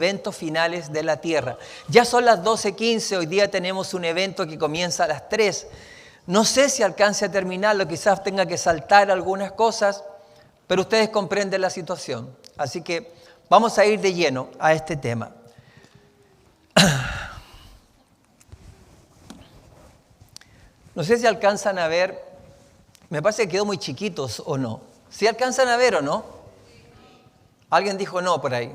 eventos finales de la tierra. Ya son las 12:15, hoy día tenemos un evento que comienza a las 3. No sé si alcance a terminarlo, quizás tenga que saltar algunas cosas, pero ustedes comprenden la situación. Así que vamos a ir de lleno a este tema. No sé si alcanzan a ver, me parece que quedó muy chiquitos o no. ¿Sí alcanzan a ver o no? Alguien dijo no por ahí,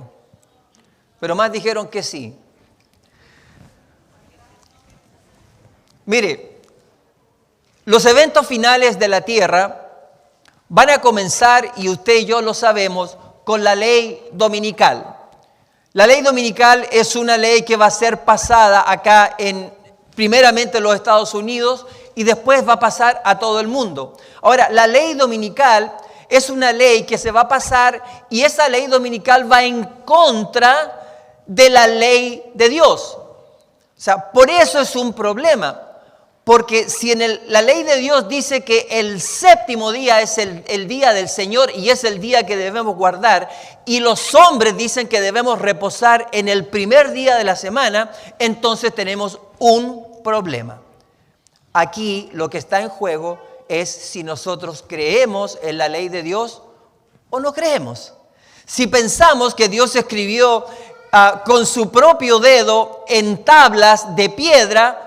pero más dijeron que sí. Mire, los eventos finales de la tierra van a comenzar, y usted y yo lo sabemos, con la ley dominical. La ley dominical es una ley que va a ser pasada acá primeramente en los Estados Unidos y después va a pasar a todo el mundo. Ahora, la ley dominical es una ley que se va a pasar y esa ley dominical va en contra de la ley de Dios. O sea, por eso es un problema. Porque si la ley de Dios dice que el séptimo día es el día del Señor y es el día que debemos guardar, y los hombres dicen que debemos reposar en el primer día de la semana, entonces tenemos un problema. Aquí lo que está en juego es si nosotros creemos en la ley de Dios o no creemos. Si pensamos que Dios escribió con su propio dedo en tablas de piedra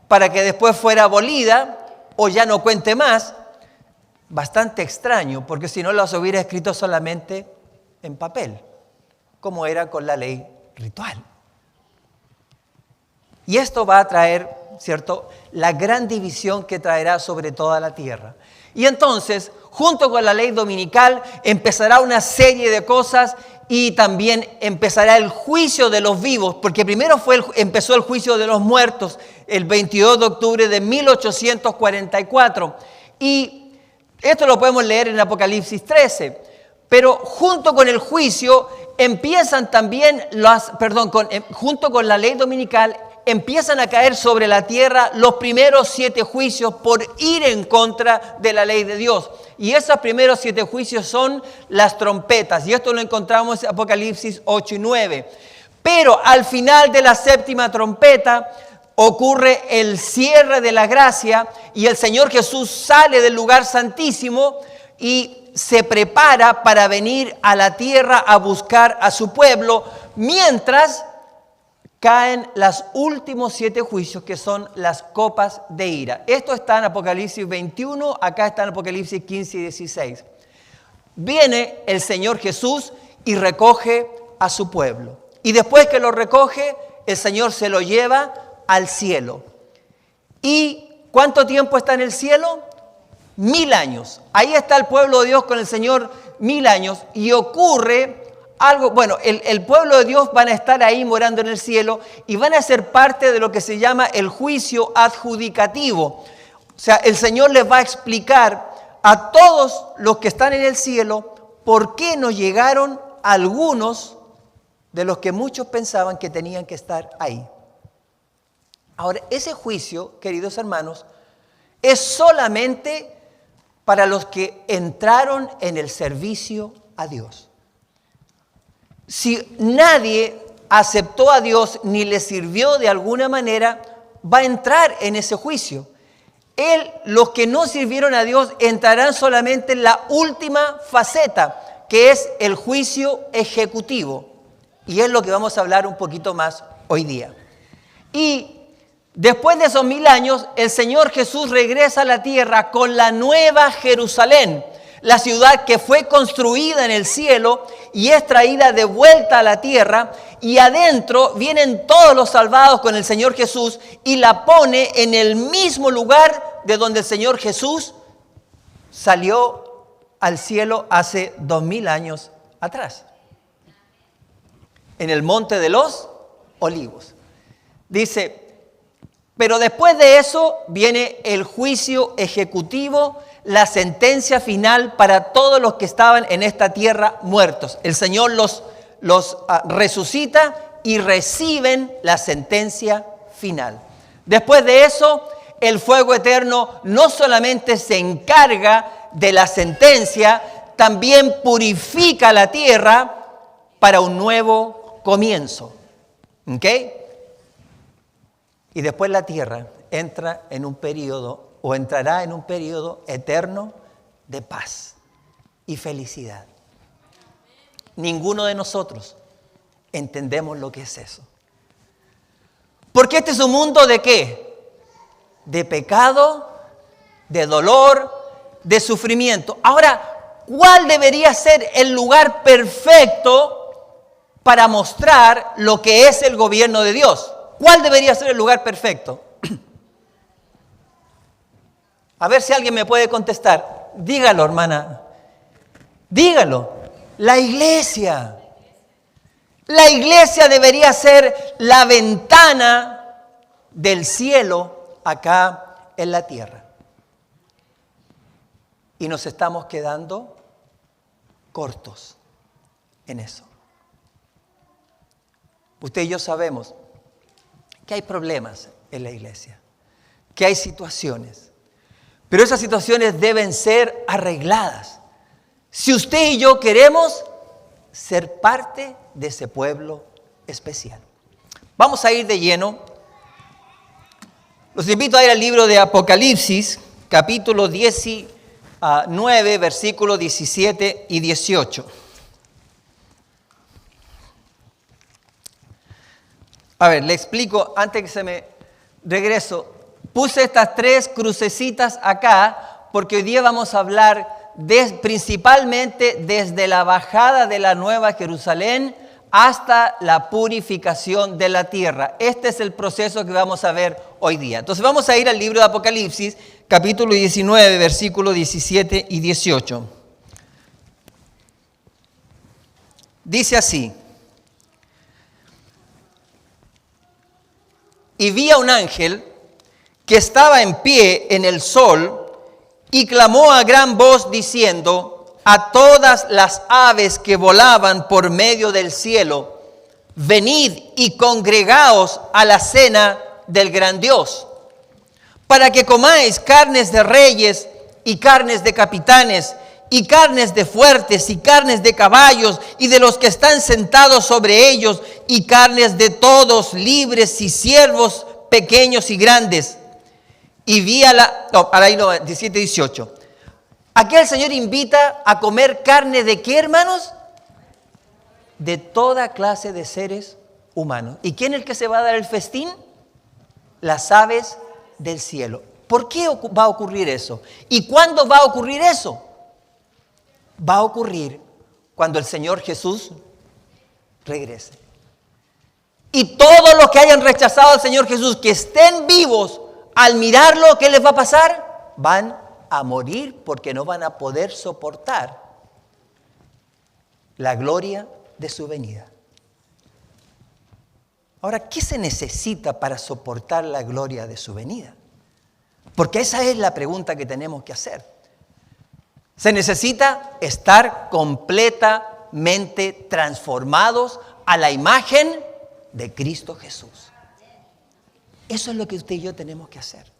para que después fuera abolida o ya no cuente más, bastante extraño, porque si no las hubiera escrito solamente en papel, como era con la ley ritual. Y esto va a traer, ¿cierto?, la gran división que traerá sobre toda la tierra. Y entonces, junto con la ley dominical, empezará una serie de cosas y también empezará el juicio de los vivos, porque primero empezó el juicio de los muertos, el 22 de octubre de 1844. Y esto lo podemos leer en Apocalipsis 13. Pero junto con el juicio empiezan también junto con la ley dominical, empiezan a caer sobre la tierra los primeros 7 juicios por ir en contra de la ley de Dios. Y esos primeros 7 juicios son las trompetas. Y esto lo encontramos en Apocalipsis 8 y 9. Pero al final de la 7ª trompeta ocurre el cierre de la gracia y el Señor Jesús sale del lugar santísimo y se prepara para venir a la tierra a buscar a su pueblo, mientras caen los últimos 7 juicios, que son las copas de ira. Esto está en Apocalipsis 21, acá está en Apocalipsis 15 y 16. Viene el Señor Jesús y recoge a su pueblo. Y después que lo recoge, el Señor se lo lleva al cielo. ¿Y cuánto tiempo está en el cielo? 1000 años. Ahí está el pueblo de Dios con el Señor 1000 años y ocurre algo, el pueblo de Dios van a estar ahí morando en el cielo y van a ser parte de lo que se llama el juicio adjudicativo. O sea, el Señor les va a explicar a todos los que están en el cielo por qué no llegaron algunos de los que muchos pensaban que tenían que estar ahí. Ahora, ese juicio, queridos hermanos, es solamente para los que entraron en el servicio a Dios. Si nadie aceptó a Dios ni le sirvió de alguna manera, va a entrar en ese juicio. Los que no sirvieron a Dios entrarán solamente en la última faceta, que es el juicio ejecutivo. Y es lo que vamos a hablar un poquito más hoy día. Y después de esos 1000 años, el Señor Jesús regresa a la tierra con la nueva Jerusalén, la ciudad que fue construida en el cielo y es traída de vuelta a la tierra, y adentro vienen todos los salvados con el Señor Jesús y la pone en el mismo lugar de donde el Señor Jesús salió al cielo hace 2000 años atrás, en el Monte de los Olivos. Dice, pero después de eso viene el juicio ejecutivo, la sentencia final para todos los que estaban en esta tierra muertos. El Señor los resucita y reciben la sentencia final. Después de eso, el fuego eterno no solamente se encarga de la sentencia, también purifica la tierra para un nuevo comienzo. ¿Ok? Y después la tierra entra en un periodo, o entrará en un periodo eterno de paz y felicidad. Ninguno de nosotros entendemos lo que es eso. Porque este es un mundo ¿de qué? De pecado, de dolor, de sufrimiento. Ahora, ¿cuál debería ser el lugar perfecto para mostrar lo que es el gobierno de Dios? ¿Cuál debería ser el lugar perfecto? A ver si alguien me puede contestar. Dígalo, hermana. Dígalo. La iglesia. La iglesia debería ser la ventana del cielo acá en la tierra. Y nos estamos quedando cortos en eso. Usted y yo sabemos que hay problemas en la iglesia, que hay situaciones, pero esas situaciones deben ser arregladas. Si usted y yo queremos ser parte de ese pueblo especial. Vamos a ir de lleno. Los invito a ir al libro de Apocalipsis, capítulo 19, versículos 17 y 18. A ver, le explico antes que se me regreso. Puse estas 3 crucecitas acá porque hoy día vamos a hablar principalmente desde la bajada de la Nueva Jerusalén hasta la purificación de la tierra. Este es el proceso que vamos a ver hoy día. Entonces vamos a ir al libro de Apocalipsis, capítulo 19, versículos 17 y 18. Dice así: y vi a un ángel que estaba en pie en el sol y clamó a gran voz diciendo a todas las aves que volaban por medio del cielo: venid y congregaos a la cena del gran Dios, para que comáis carnes de reyes y carnes de capitanes y carnes de fuertes y carnes de caballos y de los que están sentados sobre ellos y carnes de todos, libres y siervos, pequeños y grandes. Y vi a 17-18. Aquí el Señor invita a comer carne ¿de qué, hermanos? De toda clase de seres humanos. ¿Y quién es el que se va a dar el festín? Las aves del cielo. ¿Por qué va a ocurrir eso? ¿Y cuándo va a ocurrir eso? Va a ocurrir cuando el Señor Jesús regrese. Y todos los que hayan rechazado al Señor Jesús, que estén vivos, al mirarlo, ¿qué les va a pasar? Van a morir porque no van a poder soportar la gloria de su venida. Ahora, ¿qué se necesita para soportar la gloria de su venida? Porque esa es la pregunta que tenemos que hacer. Se necesita estar completamente transformados a la imagen de Cristo Jesús. Eso es lo que usted y yo tenemos que hacer.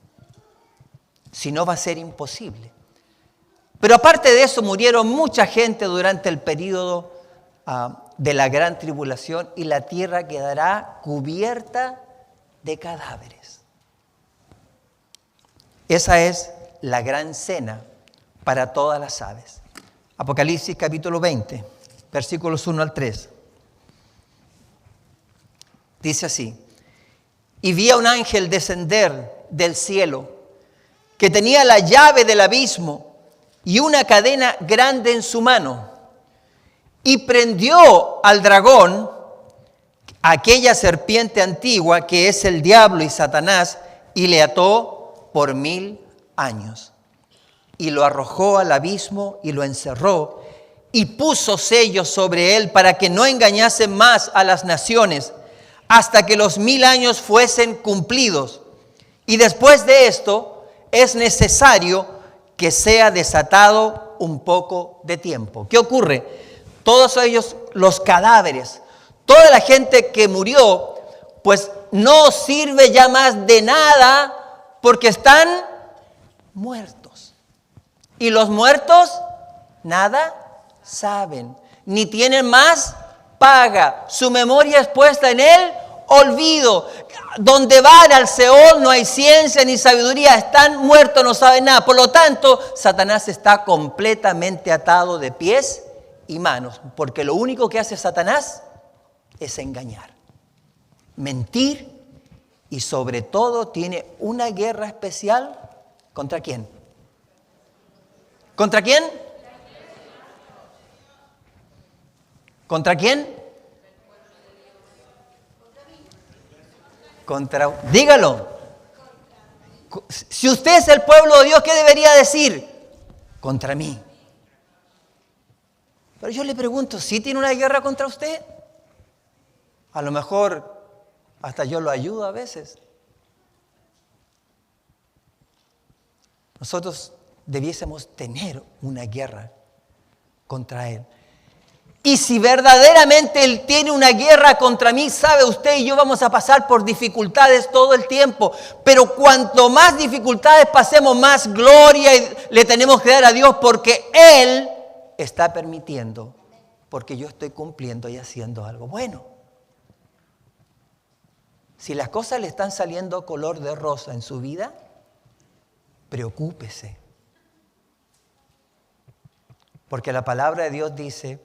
Si no, va a ser imposible. Pero aparte de eso, murieron mucha gente durante el período de la gran tribulación y la tierra quedará cubierta de cadáveres. Esa es la gran cena para todas las aves. Apocalipsis capítulo 20, versículos 1 al 3. Dice así: y vi a un ángel descender del cielo, que tenía la llave del abismo y una cadena grande en su mano, y prendió al dragón, aquella serpiente antigua que es el diablo y Satanás, y le ató por 1000 años. Y lo arrojó al abismo y lo encerró, y puso sellos sobre él para que no engañase más a las naciones, hasta que los 1000 años fuesen cumplidos. Y después de esto es necesario que sea desatado un poco de tiempo. ¿Qué ocurre? Todos ellos, los cadáveres, toda la gente que murió, pues no sirve ya más de nada porque están muertos. Y los muertos nada saben, ni tienen más paga. Su memoria es puesta en el olvido. Donde van al Seol no hay ciencia ni sabiduría. Están muertos, no saben nada. Por lo tanto, Satanás está completamente atado de pies y manos. Porque lo único que hace Satanás es engañar, mentir y sobre todo tiene una guerra especial. ¿Contra quién? ¿Contra quién? ¿Contra quién? Dígalo. Si usted es el pueblo de Dios, ¿qué debería decir? Contra mí. Pero yo le pregunto, ¿sí tiene una guerra contra usted? A lo mejor hasta yo lo ayudo a veces. Nosotros debiésemos tener una guerra contra Él. Y si verdaderamente Él tiene una guerra contra mí, sabe usted y yo vamos a pasar por dificultades todo el tiempo. Pero cuanto más dificultades pasemos, más gloria le tenemos que dar a Dios porque Él está permitiendo, porque yo estoy cumpliendo y haciendo algo bueno. Si las cosas le están saliendo color de rosa en su vida, preocúpese. Porque la palabra de Dios dice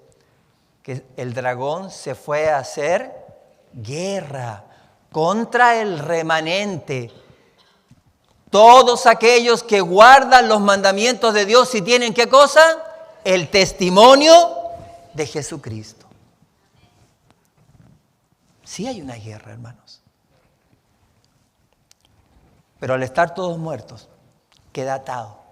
que el dragón se fue a hacer guerra contra el remanente. Todos aquellos que guardan los mandamientos de Dios y tienen ¿qué cosa? El testimonio de Jesucristo. Sí hay una guerra, hermanos. Pero al estar todos muertos, queda atado.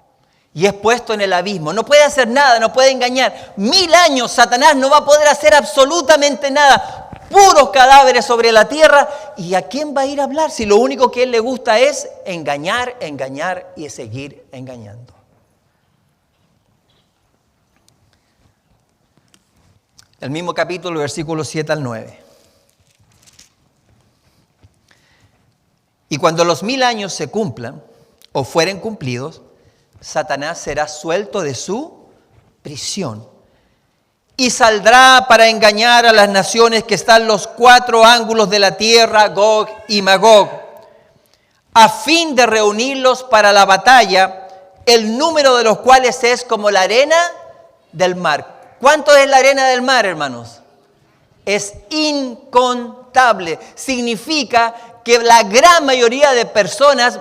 Y es puesto en el abismo. No puede hacer nada, no puede engañar. 1000 años Satanás no va a poder hacer absolutamente nada. Puros cadáveres sobre la tierra. ¿Y a quién va a ir a hablar? Si lo único que a él le gusta es engañar, engañar y seguir engañando. El mismo capítulo, versículos 7 al 9. Y cuando los 1000 años se cumplan o fueren cumplidos, Satanás será suelto de su prisión y saldrá para engañar a las naciones que están los 4 ángulos de la tierra, Gog y Magog, a fin de reunirlos para la batalla, el número de los cuales es como la arena del mar. ¿Cuánto es la arena del mar, hermanos? Es incontable. Significa que la gran mayoría de personas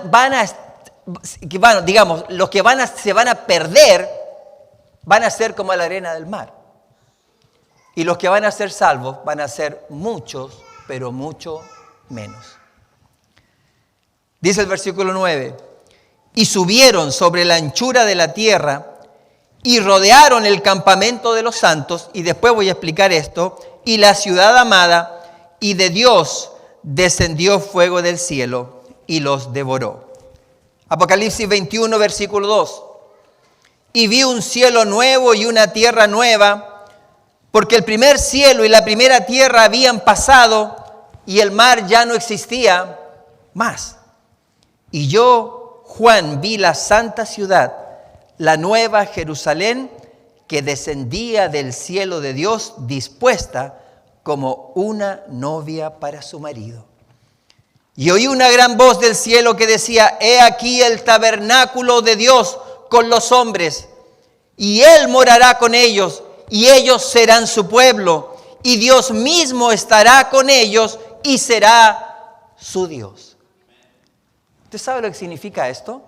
los que se van a perder, van a ser como la arena del mar. Y los que van a ser salvos van a ser muchos, pero mucho menos. Dice el versículo 9, y subieron sobre la anchura de la tierra y rodearon el campamento de los santos, y después voy a explicar esto, y la ciudad amada, y de Dios descendió fuego del cielo y los devoró. Apocalipsis 21, versículo 2. Y vi un cielo nuevo y una tierra nueva, porque el primer cielo y la primera tierra habían pasado y el mar ya no existía más. Y yo, Juan, vi la santa ciudad, la nueva Jerusalén, que descendía del cielo de Dios, dispuesta como una novia para su marido. Y oí una gran voz del cielo que decía, he aquí el tabernáculo de Dios con los hombres, y Él morará con ellos, y ellos serán su pueblo, y Dios mismo estará con ellos, y será su Dios. ¿Usted sabe lo que significa esto?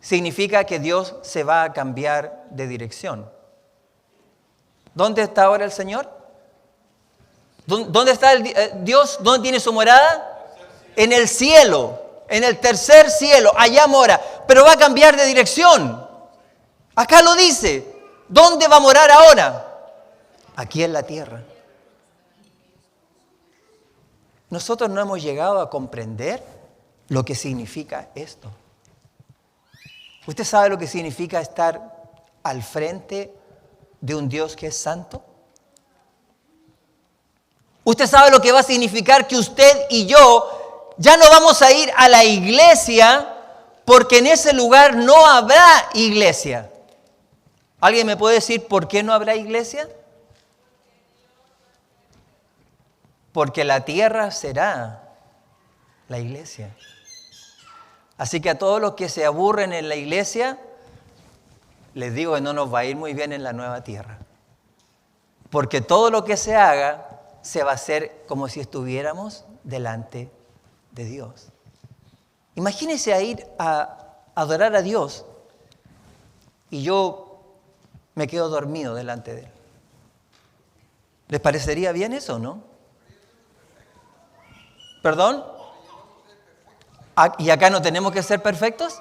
Significa que Dios se va a cambiar de dirección. ¿Dónde está ahora el Señor? ¿Dónde está Dios? ¿Dónde tiene su morada? En el cielo, en el tercer cielo, allá mora, pero va a cambiar de dirección. Acá lo dice. ¿Dónde va a morar ahora? Aquí en la tierra. Nosotros no hemos llegado a comprender lo que significa esto. ¿Usted sabe lo que significa estar al frente de un Dios que es santo? ¿Usted sabe lo que va a significar que usted y yo ya no vamos a ir a la iglesia porque en ese lugar no habrá iglesia? ¿Alguien me puede decir por qué no habrá iglesia? porque la tierra será la iglesia. Así que a todos los que se aburren en la iglesia, les digo que no nos va a ir muy bien en la nueva tierra. Porque todo lo que se haga se va a hacer como si estuviéramos delante de Dios. Imagínense a ir a adorar a Dios y yo me quedo dormido delante de Él. ¿Les parecería bien eso o no? ¿Perdón? ¿Y acá no tenemos que ser perfectos?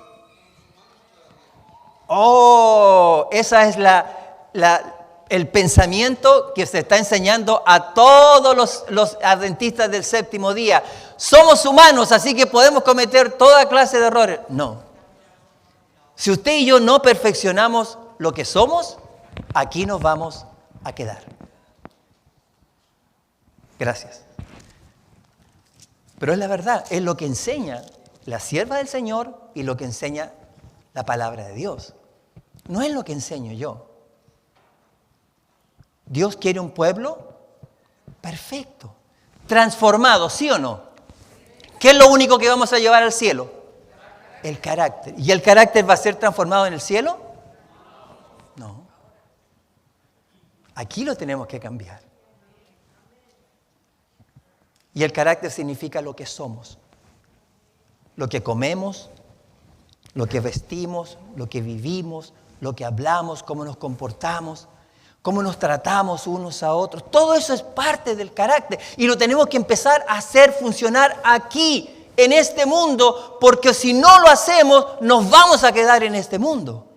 Oh, esa es el pensamiento que se está enseñando a todos los adventistas del séptimo día. Somos humanos, así que podemos cometer toda clase de errores. No. Si usted y yo no perfeccionamos lo que somos, aquí nos vamos a quedar. Gracias. Pero es la verdad, es lo que enseña la sierva del Señor y lo que enseña la palabra de Dios. No es lo que enseño yo. Dios quiere un pueblo perfecto, transformado, ¿sí o no? ¿Qué es lo único que vamos a llevar al cielo? El carácter. ¿Y el carácter va a ser transformado en el cielo? No. Aquí lo tenemos que cambiar. Y el carácter significa lo que somos, lo que comemos, lo que vestimos, lo que vivimos, lo que hablamos, cómo nos comportamos, cómo nos tratamos unos a otros. Todo eso es parte del carácter y lo tenemos que empezar a hacer funcionar aquí, en este mundo, porque si no lo hacemos, nos vamos a quedar en este mundo.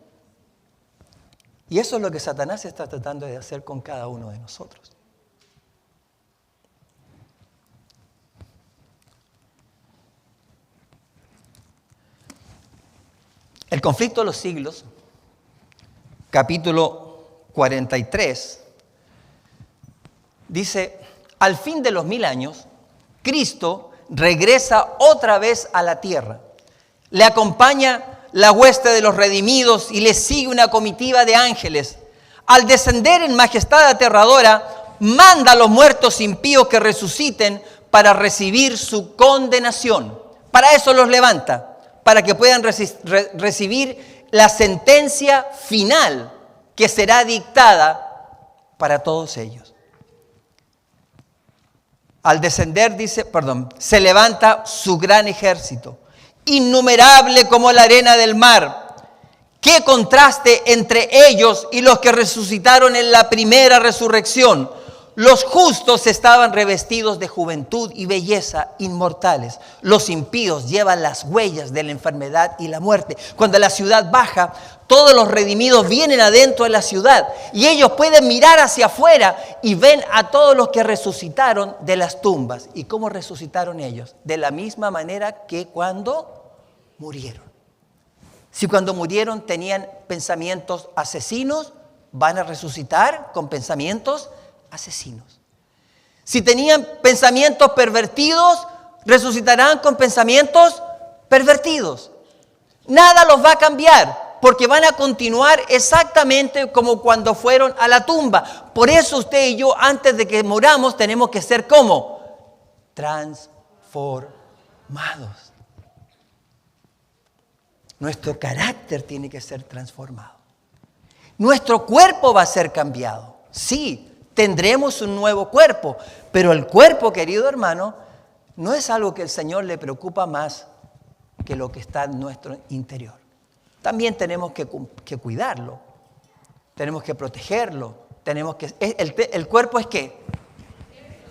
Y eso es lo que Satanás está tratando de hacer con cada uno de nosotros. El conflicto de los siglos, capítulo 43, dice, al fin de los 1000 años, Cristo regresa otra vez a la tierra. Le acompaña la hueste de los redimidos y le sigue una comitiva de ángeles. Al descender en majestad aterradora, manda a los muertos impíos que resuciten para recibir su condenación. Para eso los levanta, para que puedan recibir la sentencia final que será dictada para todos ellos. Al descender, se levanta su gran ejército, innumerable como la arena del mar. ¡Qué contraste entre ellos y los que resucitaron en la primera resurrección! Los justos estaban revestidos de juventud y belleza inmortales. Los impíos llevan las huellas de la enfermedad y la muerte. Cuando la ciudad baja, todos los redimidos vienen adentro de la ciudad y ellos pueden mirar hacia afuera y ven a todos los que resucitaron de las tumbas. ¿Y cómo resucitaron ellos? De la misma manera que cuando murieron. Si cuando murieron tenían pensamientos asesinos, van a resucitar con pensamientos asesinos. Si tenían pensamientos pervertidos, resucitarán con pensamientos pervertidos. Nada los va a cambiar, porque van a continuar exactamente como cuando fueron a la tumba. Por eso usted y yo, antes de que moramos, tenemos que ser ¿cómo? Transformados. Nuestro carácter tiene que ser transformado. Nuestro cuerpo va a ser cambiado. Sí, tendremos un nuevo cuerpo, pero el cuerpo, querido hermano, no es algo que el Señor le preocupa más que lo que está en nuestro interior. También tenemos que cuidarlo, tenemos que protegerlo, ¿el cuerpo es qué?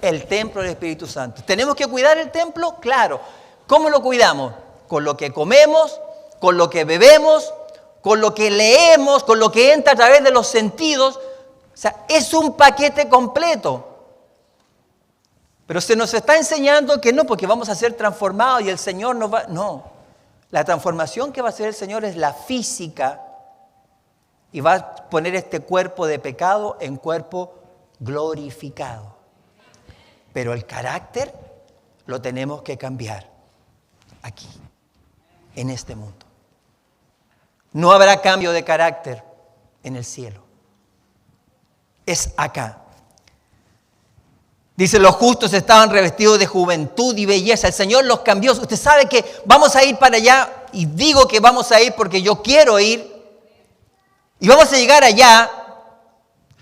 El templo del Espíritu Santo. ¿Tenemos que cuidar el templo? Claro. ¿Cómo lo cuidamos? Con lo que comemos, con lo que bebemos, con lo que leemos, con lo que entra a través de los sentidos. O sea, es un paquete completo. Pero se nos está enseñando que no, porque vamos a ser transformados y el Señor nos va... No, la transformación que va a hacer el Señor es la física y va a poner este cuerpo de pecado en cuerpo glorificado. Pero el carácter lo tenemos que cambiar aquí, en este mundo. No habrá cambio de carácter en el cielo. Es acá. Dice, los justos estaban revestidos de juventud y belleza. El Señor los cambió. Usted sabe que vamos a ir para allá. Y digo que vamos a ir porque yo quiero ir. Y vamos a llegar allá.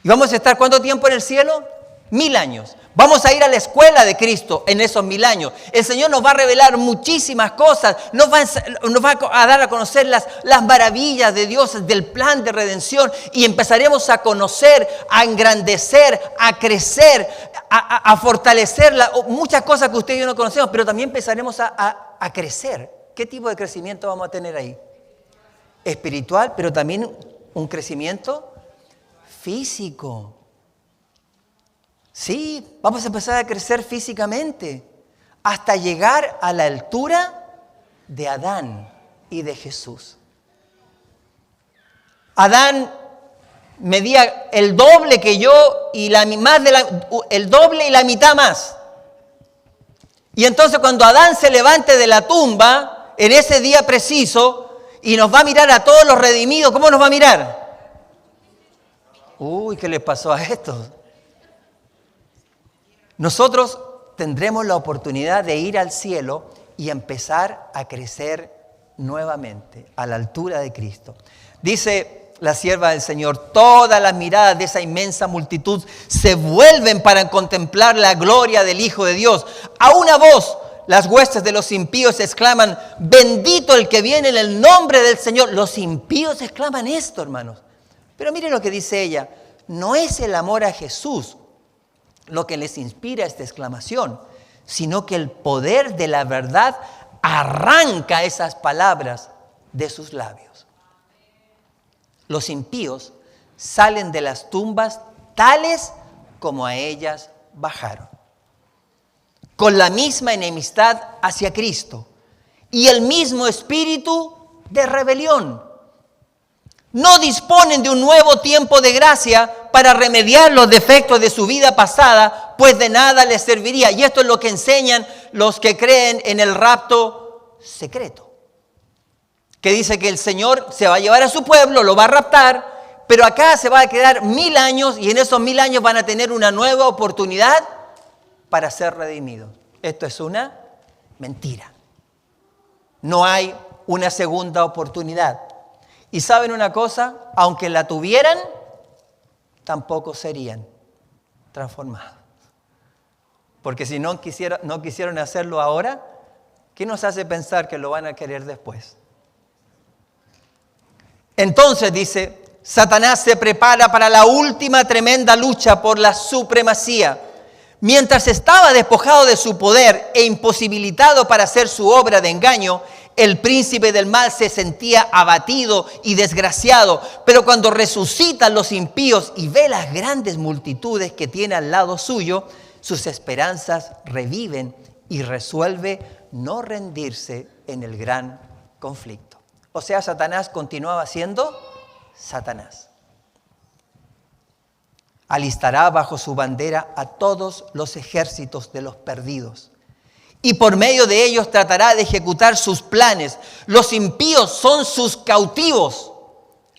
¿Y vamos a estar cuánto tiempo en el cielo? 1000 años. Vamos a ir a la escuela de Cristo en esos 1000 años. El Señor nos va a revelar muchísimas cosas. Nos va a dar a conocer las maravillas de Dios, del plan de redención. Y empezaremos a conocer, a engrandecer, a crecer, a fortalecer muchas cosas que usted y yo no conocemos. Pero también empezaremos a crecer. ¿Qué tipo de crecimiento vamos a tener ahí? Espiritual, pero también un crecimiento físico. Sí, vamos a empezar a crecer físicamente hasta llegar a la altura de Adán y de Jesús. Adán medía el doble que yo y el doble y la mitad más. Y entonces cuando Adán se levante de la tumba en ese día preciso y nos va a mirar a todos los redimidos, ¿cómo nos va a mirar? Uy, ¿qué le pasó a estos? Nosotros tendremos la oportunidad de ir al cielo y empezar a crecer nuevamente a la altura de Cristo. Dice la sierva del Señor, todas las miradas de esa inmensa multitud se vuelven para contemplar la gloria del Hijo de Dios. A una voz, las huestes de los impíos exclaman, bendito el que viene en el nombre del Señor. Los impíos exclaman esto, hermanos. Pero mire lo que dice ella, no es el amor a Jesús lo que les inspira esta exclamación, sino que el poder de la verdad arranca esas palabras de sus labios. Los impíos salen de las tumbas tales como a ellas bajaron, con la misma enemistad hacia Cristo y el mismo espíritu de rebelión. No disponen de un nuevo tiempo de gracia para remediar los defectos de su vida pasada, pues de nada les serviría. Y esto es lo que enseñan los que creen en el rapto secreto. Que dice que el Señor se va a llevar a su pueblo, lo va a raptar, pero acá se va a quedar 1000 años y en esos 1000 años van a tener una nueva oportunidad para ser redimidos. Esto es una mentira. No hay una segunda oportunidad. Y ¿saben una cosa? Aunque la tuvieran, tampoco serían transformados. Porque si no quisieron hacerlo ahora, ¿qué nos hace pensar que lo van a querer después? Entonces, dice, Satanás se prepara para la última tremenda lucha por la supremacía. Mientras estaba despojado de su poder e imposibilitado para hacer su obra de engaño, el príncipe del mal se sentía abatido y desgraciado. Pero cuando resucitan los impíos y ve las grandes multitudes que tiene al lado suyo, sus esperanzas reviven y resuelve no rendirse en el gran conflicto. O sea, Satanás continuaba siendo Satanás. Alistará bajo su bandera a todos los ejércitos de los perdidos. Y por medio de ellos tratará de ejecutar sus planes. Los impíos son sus cautivos.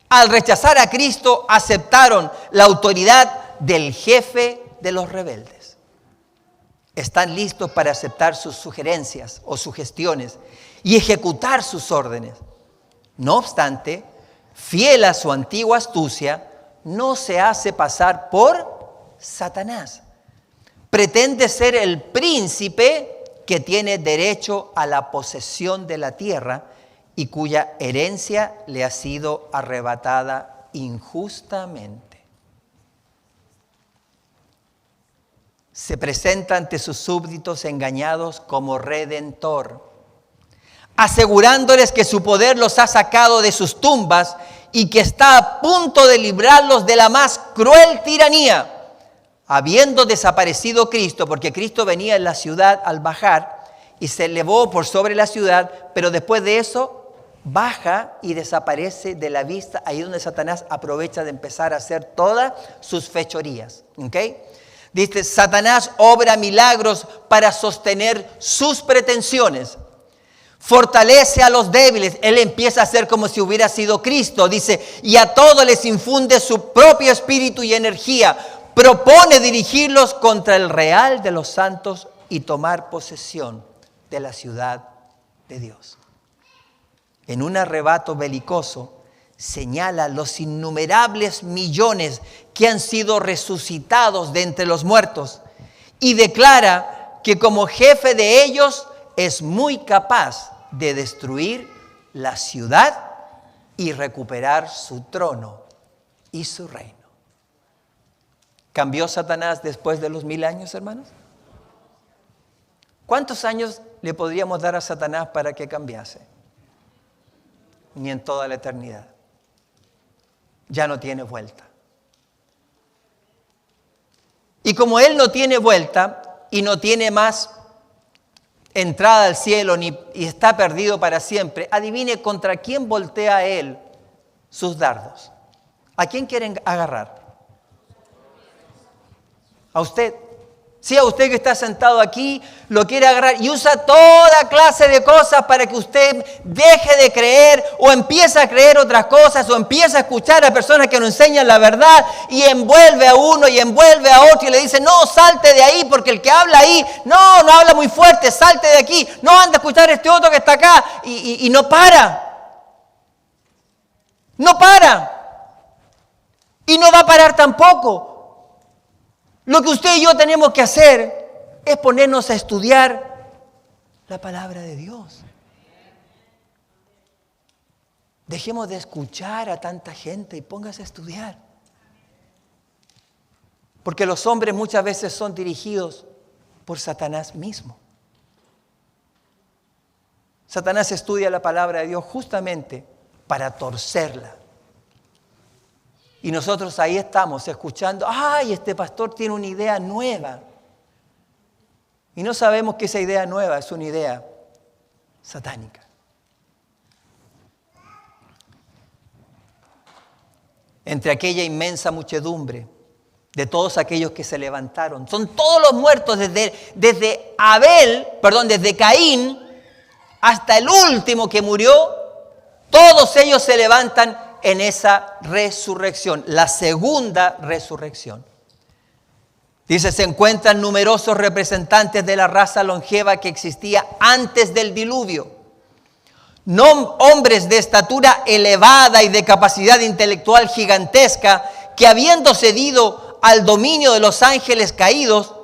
Al rechazar a Cristo, aceptaron la autoridad del jefe de los rebeldes. Están listos para aceptar sus sugerencias o sugestiones y ejecutar sus órdenes. No obstante, fiel a su antigua astucia, no se hace pasar por Satanás. Pretende ser el príncipe que tiene derecho a la posesión de la tierra y cuya herencia le ha sido arrebatada injustamente. Se presenta ante sus súbditos engañados como redentor, asegurándoles que su poder los ha sacado de sus tumbas y que está a punto de librarlos de la más cruel tiranía. Habiendo desaparecido Cristo, porque Cristo venía en la ciudad al bajar y se elevó por sobre la ciudad, pero después de eso baja y desaparece de la vista, ahí donde Satanás aprovecha de empezar a hacer todas sus fechorías. ¿Okay? Dice, Satanás obra milagros para sostener sus pretensiones. Fortalece a los débiles. Él empieza a hacer como si hubiera sido Cristo. Dice, y a todos les infunde su propio espíritu y energía. propone dirigirlos contra el real de los santos y tomar posesión de la ciudad de Dios. En un arrebato belicoso, señala los innumerables millones que han sido resucitados de entre los muertos y declara que como jefe de ellos es muy capaz de destruir la ciudad y recuperar su trono y su reino. ¿Cambió Satanás después de los 1000 años, hermanos? ¿Cuántos años le podríamos dar a Satanás para que cambiase? Ni en toda la eternidad. Ya no tiene vuelta. Y como Él no tiene vuelta y no tiene más entrada al cielo y está perdido para siempre, adivine contra quién voltea Él sus dardos. ¿A quién quieren agarrar? A usted. Sí, a usted que está sentado aquí, lo quiere agarrar y usa toda clase de cosas para que usted deje de creer o empiece a creer otras cosas o empiece a escuchar a personas que nos enseñan la verdad y envuelve a uno y envuelve a otro y le dice, no, salte de ahí porque el que habla ahí, no habla muy fuerte, salte de aquí, no anda a escuchar a este otro que está acá y no para. No para. Y no va a parar tampoco. Lo que usted y yo tenemos que hacer es ponernos a estudiar la palabra de Dios. Dejemos de escuchar a tanta gente y póngase a estudiar. Porque los hombres muchas veces son dirigidos por Satanás mismo. Satanás estudia la palabra de Dios justamente para torcerla. Y nosotros ahí estamos escuchando, ¡ay, este pastor tiene una idea nueva! Y no sabemos que esa idea nueva es una idea satánica. Entre aquella inmensa muchedumbre de todos aquellos que se levantaron, son todos los muertos desde Caín hasta el último que murió, todos ellos se levantan en esa resurrección, la segunda resurrección. Dice, se encuentran numerosos representantes de la raza longeva que existía antes del diluvio. Hombres de estatura elevada y de capacidad intelectual gigantesca que habiendo cedido al dominio de los ángeles caídos,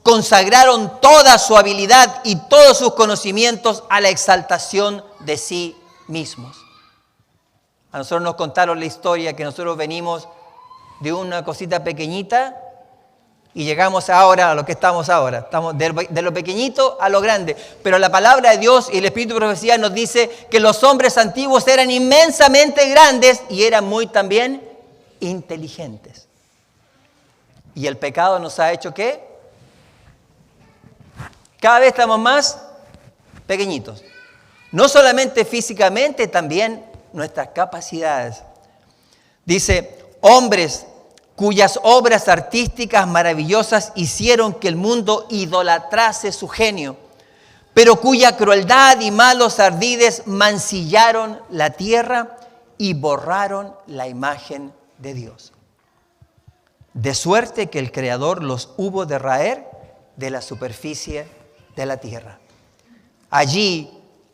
consagraron toda su habilidad y todos sus conocimientos a la exaltación de sí mismos. A nosotros nos contaron la historia que nosotros venimos de una cosita pequeñita y llegamos ahora a lo que estamos ahora. Estamos de lo pequeñito a lo grande. Pero la palabra de Dios y el Espíritu de Profecía nos dice que los hombres antiguos eran inmensamente grandes y eran muy también inteligentes. ¿Y el pecado nos ha hecho qué? Cada vez estamos más pequeñitos. No solamente físicamente, también nuestras capacidades. Dice, hombres cuyas obras artísticas maravillosas hicieron que el mundo idolatrase su genio, pero cuya crueldad y malos ardides mancillaron la tierra y borraron la imagen de Dios. De suerte que el Creador los hubo de raer de la superficie de la tierra. Allí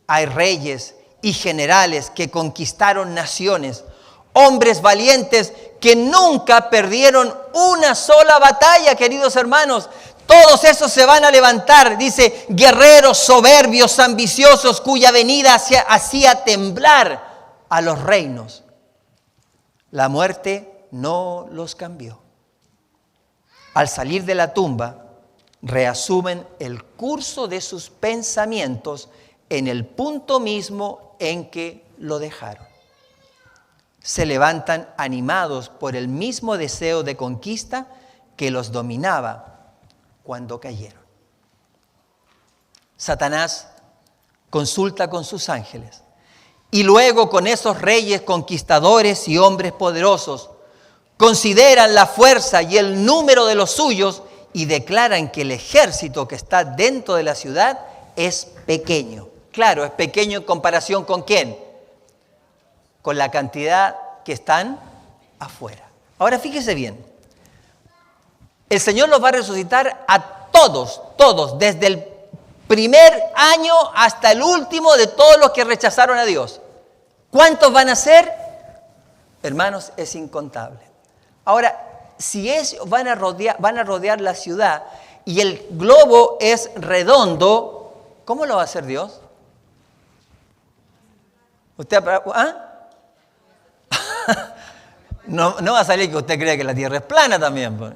hay reyes y generales que conquistaron naciones, hombres valientes que nunca perdieron una sola batalla, queridos hermanos. Todos esos se van a levantar, dice, guerreros soberbios, ambiciosos, cuya venida hacía temblar a los reinos. La muerte no los cambió. Al salir de la tumba, reasumen el curso de sus pensamientos en el punto mismo en que lo dejaron. Se levantan animados por el mismo deseo de conquista que los dominaba cuando cayeron. Satanás consulta con sus ángeles y luego con esos reyes conquistadores y hombres poderosos consideran la fuerza y el número de los suyos y declaran que el ejército que está dentro de la ciudad es pequeño. Claro, es pequeño en comparación ¿con quién? Con la cantidad que están afuera. Ahora fíjese bien. el Señor los va a resucitar a todos, desde el primer año hasta el último de todos los que rechazaron a Dios. ¿Cuántos van a ser? Hermanos, es incontable. Ahora, si ellos van a rodear la ciudad y el globo es redondo, ¿cómo lo va a hacer Dios? ¿Usted? No va a salir que usted cree que la tierra es plana también. Pues.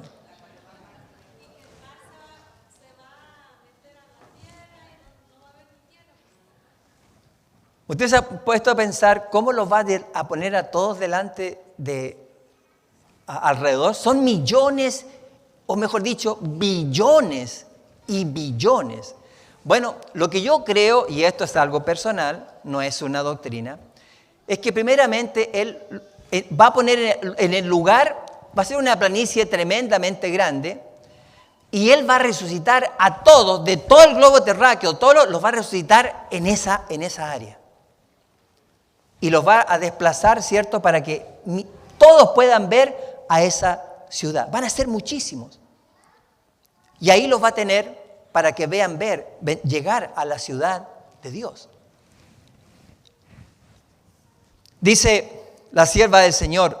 Usted se ha puesto a pensar cómo los va a poner a todos delante alrededor. Son millones, o mejor dicho, billones y billones. Bueno, lo que yo creo, y esto es algo personal, no es una doctrina, es que primeramente Él va a poner en el lugar, va a ser una planicie tremendamente grande, y Él va a resucitar a todos, de todo el globo terráqueo, todos los va a resucitar en esa área. Y los va a desplazar, ¿cierto?, para que todos puedan ver a esa ciudad. Van a ser muchísimos. Y ahí los va a tener para que vean llegar a la ciudad de Dios. Dice la sierva del Señor,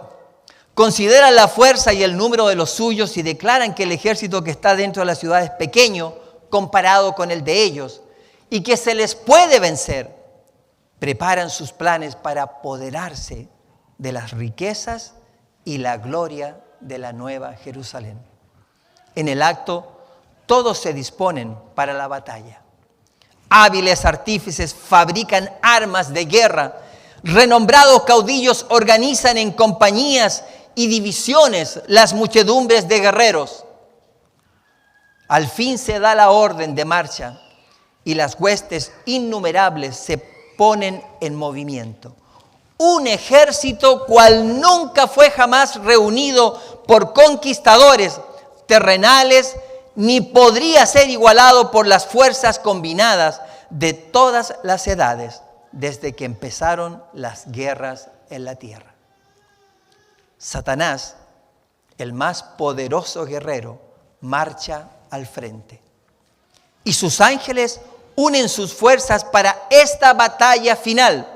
consideran la fuerza y el número de los suyos y declaran que el ejército que está dentro de la ciudad es pequeño comparado con el de ellos y que se les puede vencer. Preparan sus planes para apoderarse de las riquezas y la gloria de la nueva Jerusalén. En el acto, todos se disponen para la batalla. Hábiles artífices fabrican armas de guerra. Renombrados caudillos organizan en compañías y divisiones las muchedumbres de guerreros. Al fin se da la orden de marcha y las huestes innumerables se ponen en movimiento. Un ejército cual nunca fue jamás reunido por conquistadores terrenales, ni podría ser igualado por las fuerzas combinadas de todas las edades, desde que empezaron las guerras en la tierra. Satanás, el más poderoso guerrero, marcha al frente. Y sus ángeles unen sus fuerzas para esta batalla final.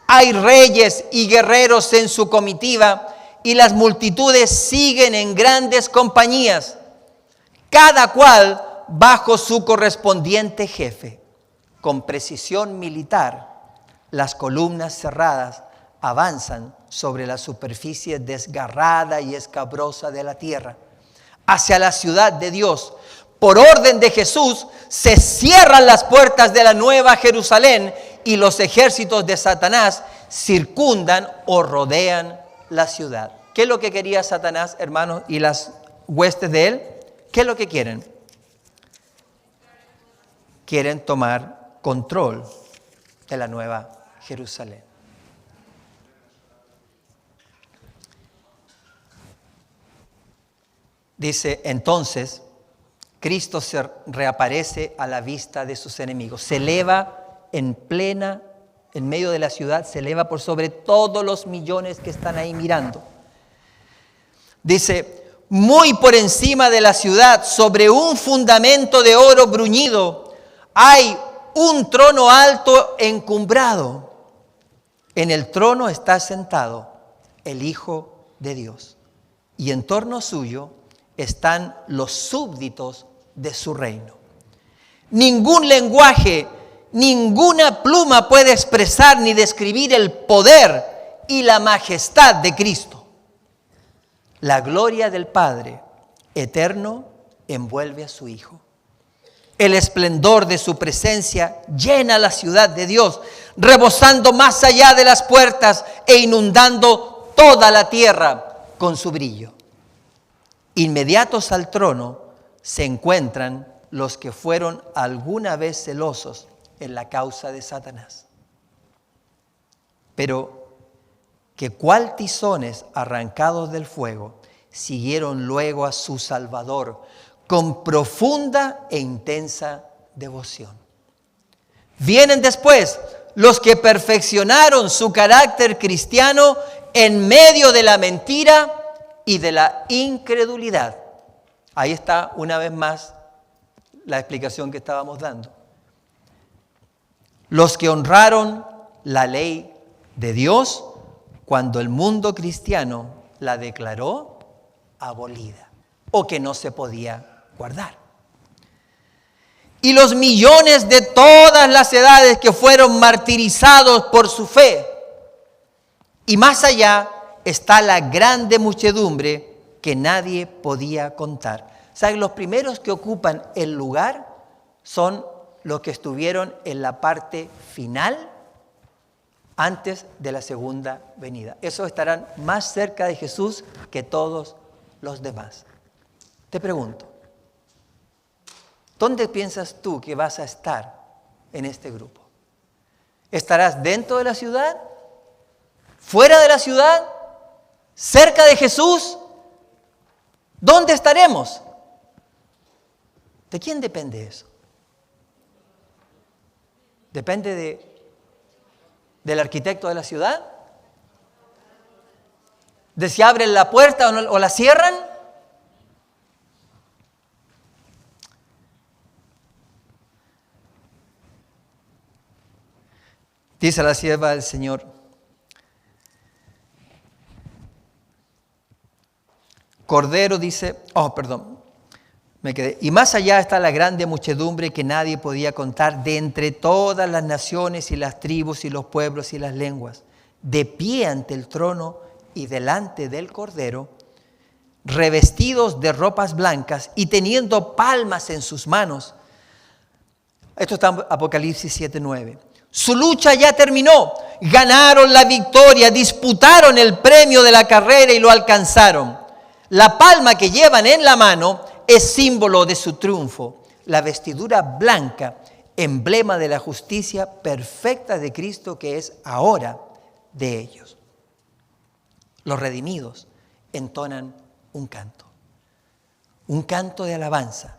Hay reyes y guerreros en su comitiva y las multitudes siguen en grandes compañías, cada cual bajo su correspondiente jefe. Con precisión militar, las columnas cerradas avanzan sobre la superficie desgarrada y escabrosa de la tierra, hacia la ciudad de Dios. Por orden de Jesús, se cierran las puertas de la nueva Jerusalén y los ejércitos de Satanás circundan o rodean la ciudad. ¿Qué es lo que quería Satanás, hermanos, y las huestes de él? ¿Qué es lo que quieren? Quieren tomar control de la nueva Jerusalén. Dice, entonces, Cristo se reaparece a la vista de sus enemigos. Se eleva en medio de la ciudad, se eleva por sobre todos los millones que están ahí mirando. Dice, muy por encima de la ciudad, sobre un fundamento de oro bruñido, hay un trono alto encumbrado. En el trono está sentado el Hijo de Dios. Y en torno suyo están los súbditos de su reino. Ningún lenguaje, ninguna pluma puede expresar ni describir el poder y la majestad de Cristo. La gloria del Padre eterno envuelve a su Hijo. El esplendor de su presencia llena la ciudad de Dios, rebosando más allá de las puertas e inundando toda la tierra con su brillo. Inmediatos al trono se encuentran los que fueron alguna vez celosos en la causa de Satanás, pero que cual tizones arrancados del fuego siguieron luego a su Salvador con profunda e intensa devoción. Vienen después los que perfeccionaron su carácter cristiano en medio de la mentira y de la incredulidad. Ahí está una vez más la explicación que estábamos dando. Los que honraron la ley de Dios cuando el mundo cristiano la declaró abolida o que no se podía guardar. Y los millones de todas las edades que fueron martirizados por su fe. Y más allá está la grande muchedumbre que nadie podía contar. ¿Saben? Los primeros que ocupan el lugar son los que estuvieron en la parte final antes de la segunda venida. Esos estarán más cerca de Jesús que todos los demás. Te pregunto, ¿dónde piensas tú que vas a estar en este grupo? ¿Estarás dentro de la ciudad? ¿Fuera de la ciudad? ¿Cerca de Jesús? ¿Dónde estaremos? ¿De quién depende eso? ¿Depende del arquitecto de la ciudad? ¿De si abren la puerta o la cierran? Dice la sierva del Señor: Cordero, dice, me quedé. Y más allá está la grande muchedumbre que nadie podía contar, de entre todas las naciones y las tribus y los pueblos y las lenguas, de pie ante el trono y delante del Cordero, revestidos de ropas blancas y teniendo palmas en sus manos. Esto está en Apocalipsis 7:9. Su lucha ya terminó, ganaron la victoria, disputaron el premio de la carrera y lo alcanzaron. La palma que llevan en la mano es símbolo de su triunfo. La vestidura blanca, emblema de la justicia perfecta de Cristo que es ahora de ellos. Los redimidos entonan un canto de alabanza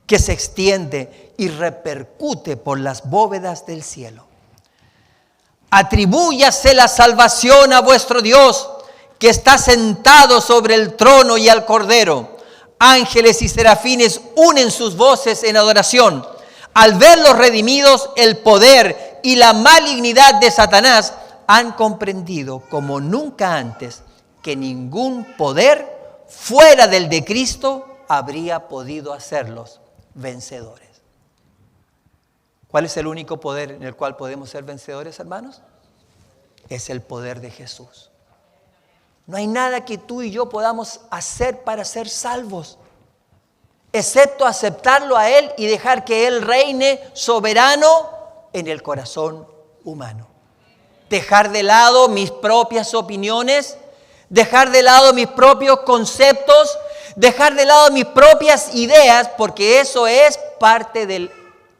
que se extiende y repercute por las bóvedas del cielo. Atribúyase la salvación a vuestro Dios, que está sentado sobre el trono, y al Cordero. Ángeles y serafines unen sus voces en adoración. Al ver los redimidos, el poder y la malignidad de Satanás han comprendido como nunca antes que ningún poder fuera del de Cristo habría podido hacerlos vencedores. ¿Cuál es el único poder en el cual podemos ser vencedores, hermanos? Es el poder de Jesús. No hay nada que tú y yo podamos hacer para ser salvos, excepto aceptarlo a Él y dejar que Él reine soberano en el corazón humano. Dejar de lado mis propias opiniones, dejar de lado mis propios conceptos, dejar de lado mis propias ideas, porque eso es parte del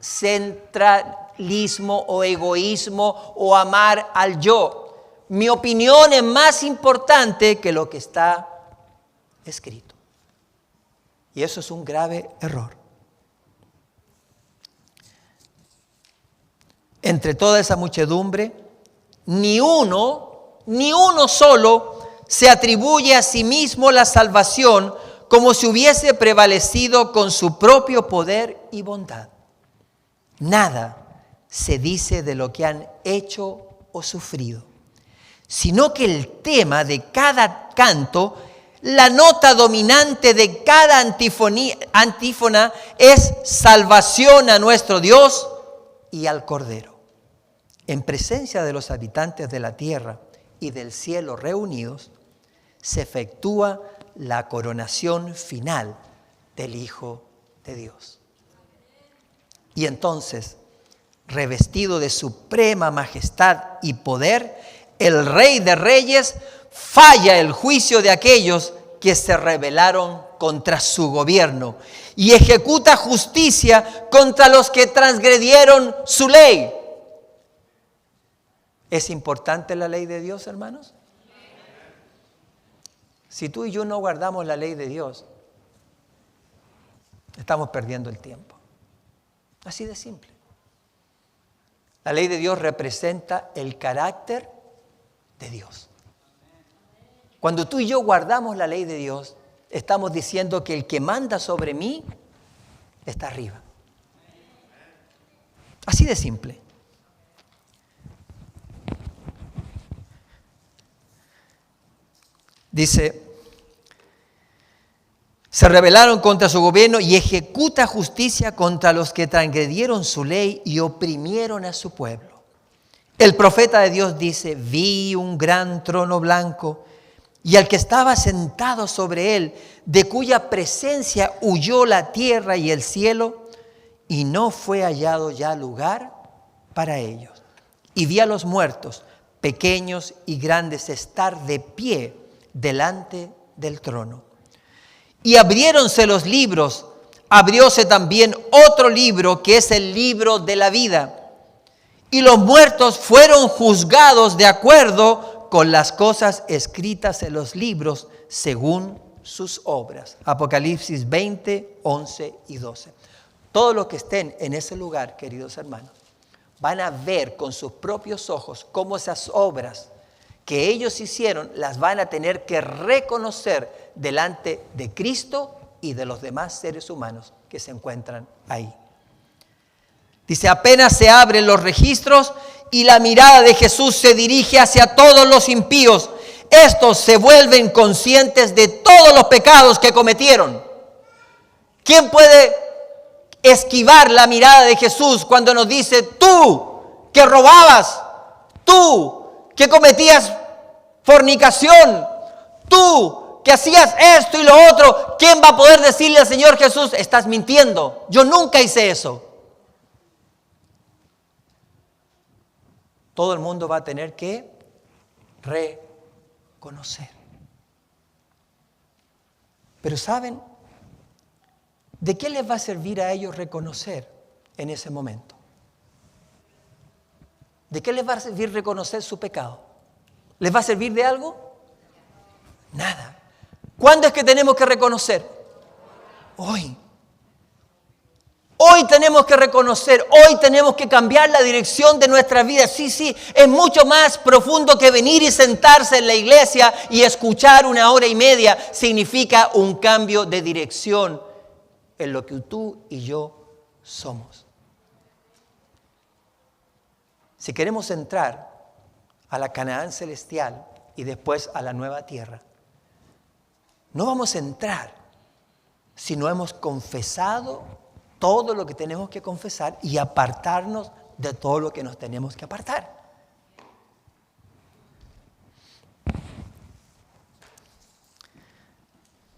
centralismo o egoísmo o amar al yo. Mi opinión es más importante que lo que está escrito. Y eso es un grave error. Entre toda esa muchedumbre, ni uno solo se atribuye a sí mismo la salvación como si hubiese prevalecido con su propio poder y bondad. Nada se dice de lo que han hecho o sufrido, sino que el tema de cada canto, la nota dominante de cada antífona es salvación a nuestro Dios y al Cordero. En presencia de los habitantes de la tierra y del cielo reunidos, se efectúa la coronación final del Hijo de Dios. Y entonces, revestido de suprema majestad y poder, el Rey de Reyes falla el juicio de aquellos que se rebelaron contra su gobierno y ejecuta justicia contra los que transgredieron su ley. ¿Es importante la ley de Dios, hermanos? Si tú y yo no guardamos la ley de Dios, estamos perdiendo el tiempo. Así de simple. La ley de Dios representa el carácter de Dios. Cuando tú y yo guardamos la ley de Dios, estamos diciendo que el que manda sobre mí está arriba. Así de simple. Dice, se rebelaron contra su gobierno y ejecuta justicia contra los que transgredieron su ley y oprimieron a su pueblo. El profeta de Dios dice, vi un gran trono blanco y al que estaba sentado sobre él, de cuya presencia huyó la tierra y el cielo, y no fue hallado ya lugar para ellos. Y vi a los muertos, pequeños y grandes, estar de pie delante del trono. Y abriéronse los libros, abrióse también otro libro que es el libro de la vida. Y los muertos fueron juzgados de acuerdo con las cosas escritas en los libros según sus obras. Apocalipsis 20, 11 y 12. Todos los que estén en ese lugar, queridos hermanos, van a ver con sus propios ojos cómo esas obras que ellos hicieron las van a tener que reconocer delante de Cristo y de los demás seres humanos que se encuentran ahí. Dice, apenas se abren los registros y la mirada de Jesús se dirige hacia todos los impíos. Estos se vuelven conscientes de todos los pecados que cometieron. ¿Quién puede esquivar la mirada de Jesús cuando nos dice, tú que robabas, tú que cometías fornicación, tú que hacías esto y lo otro? ¿Quién va a poder decirle al Señor Jesús, estás mintiendo? Yo nunca hice eso. Todo el mundo va a tener que reconocer. Pero ¿saben? ¿De qué les va a servir a ellos reconocer en ese momento? ¿De qué les va a servir reconocer su pecado? ¿Les va a servir de algo? Nada. ¿Cuándo es que tenemos que reconocer? Hoy. Hoy tenemos que reconocer, hoy tenemos que cambiar la dirección de nuestra vida. Sí, es mucho más profundo que venir y sentarse en la iglesia y escuchar 1 hora y media. Significa un cambio de dirección en lo que tú y yo somos. Si queremos entrar a la Canaán celestial y después a la nueva tierra, no vamos a entrar si no hemos confesado todo lo que tenemos que confesar y apartarnos de todo lo que nos tenemos que apartar.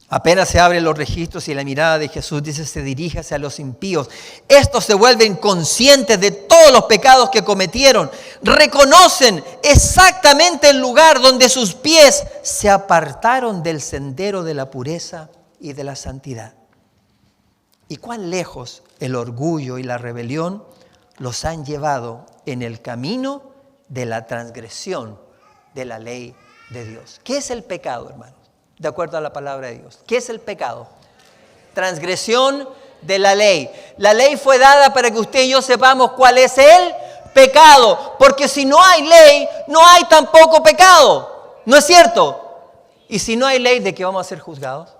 Apenas se abren los registros y la mirada de Jesús, dice, se dirige hacia los impíos. Estos se vuelven conscientes de todos los pecados que cometieron. Reconocen exactamente el lugar donde sus pies se apartaron del sendero de la pureza y de la santidad. Y cuán lejos el orgullo y la rebelión los han llevado en el camino de la transgresión de la ley de Dios. ¿Qué es el pecado, hermanos? De acuerdo a la palabra de Dios. ¿Qué es el pecado? Transgresión de la ley. La ley fue dada para que usted y yo sepamos cuál es el pecado. Porque si no hay ley, no hay tampoco pecado. ¿No es cierto? Y si no hay ley, ¿de qué vamos a ser juzgados?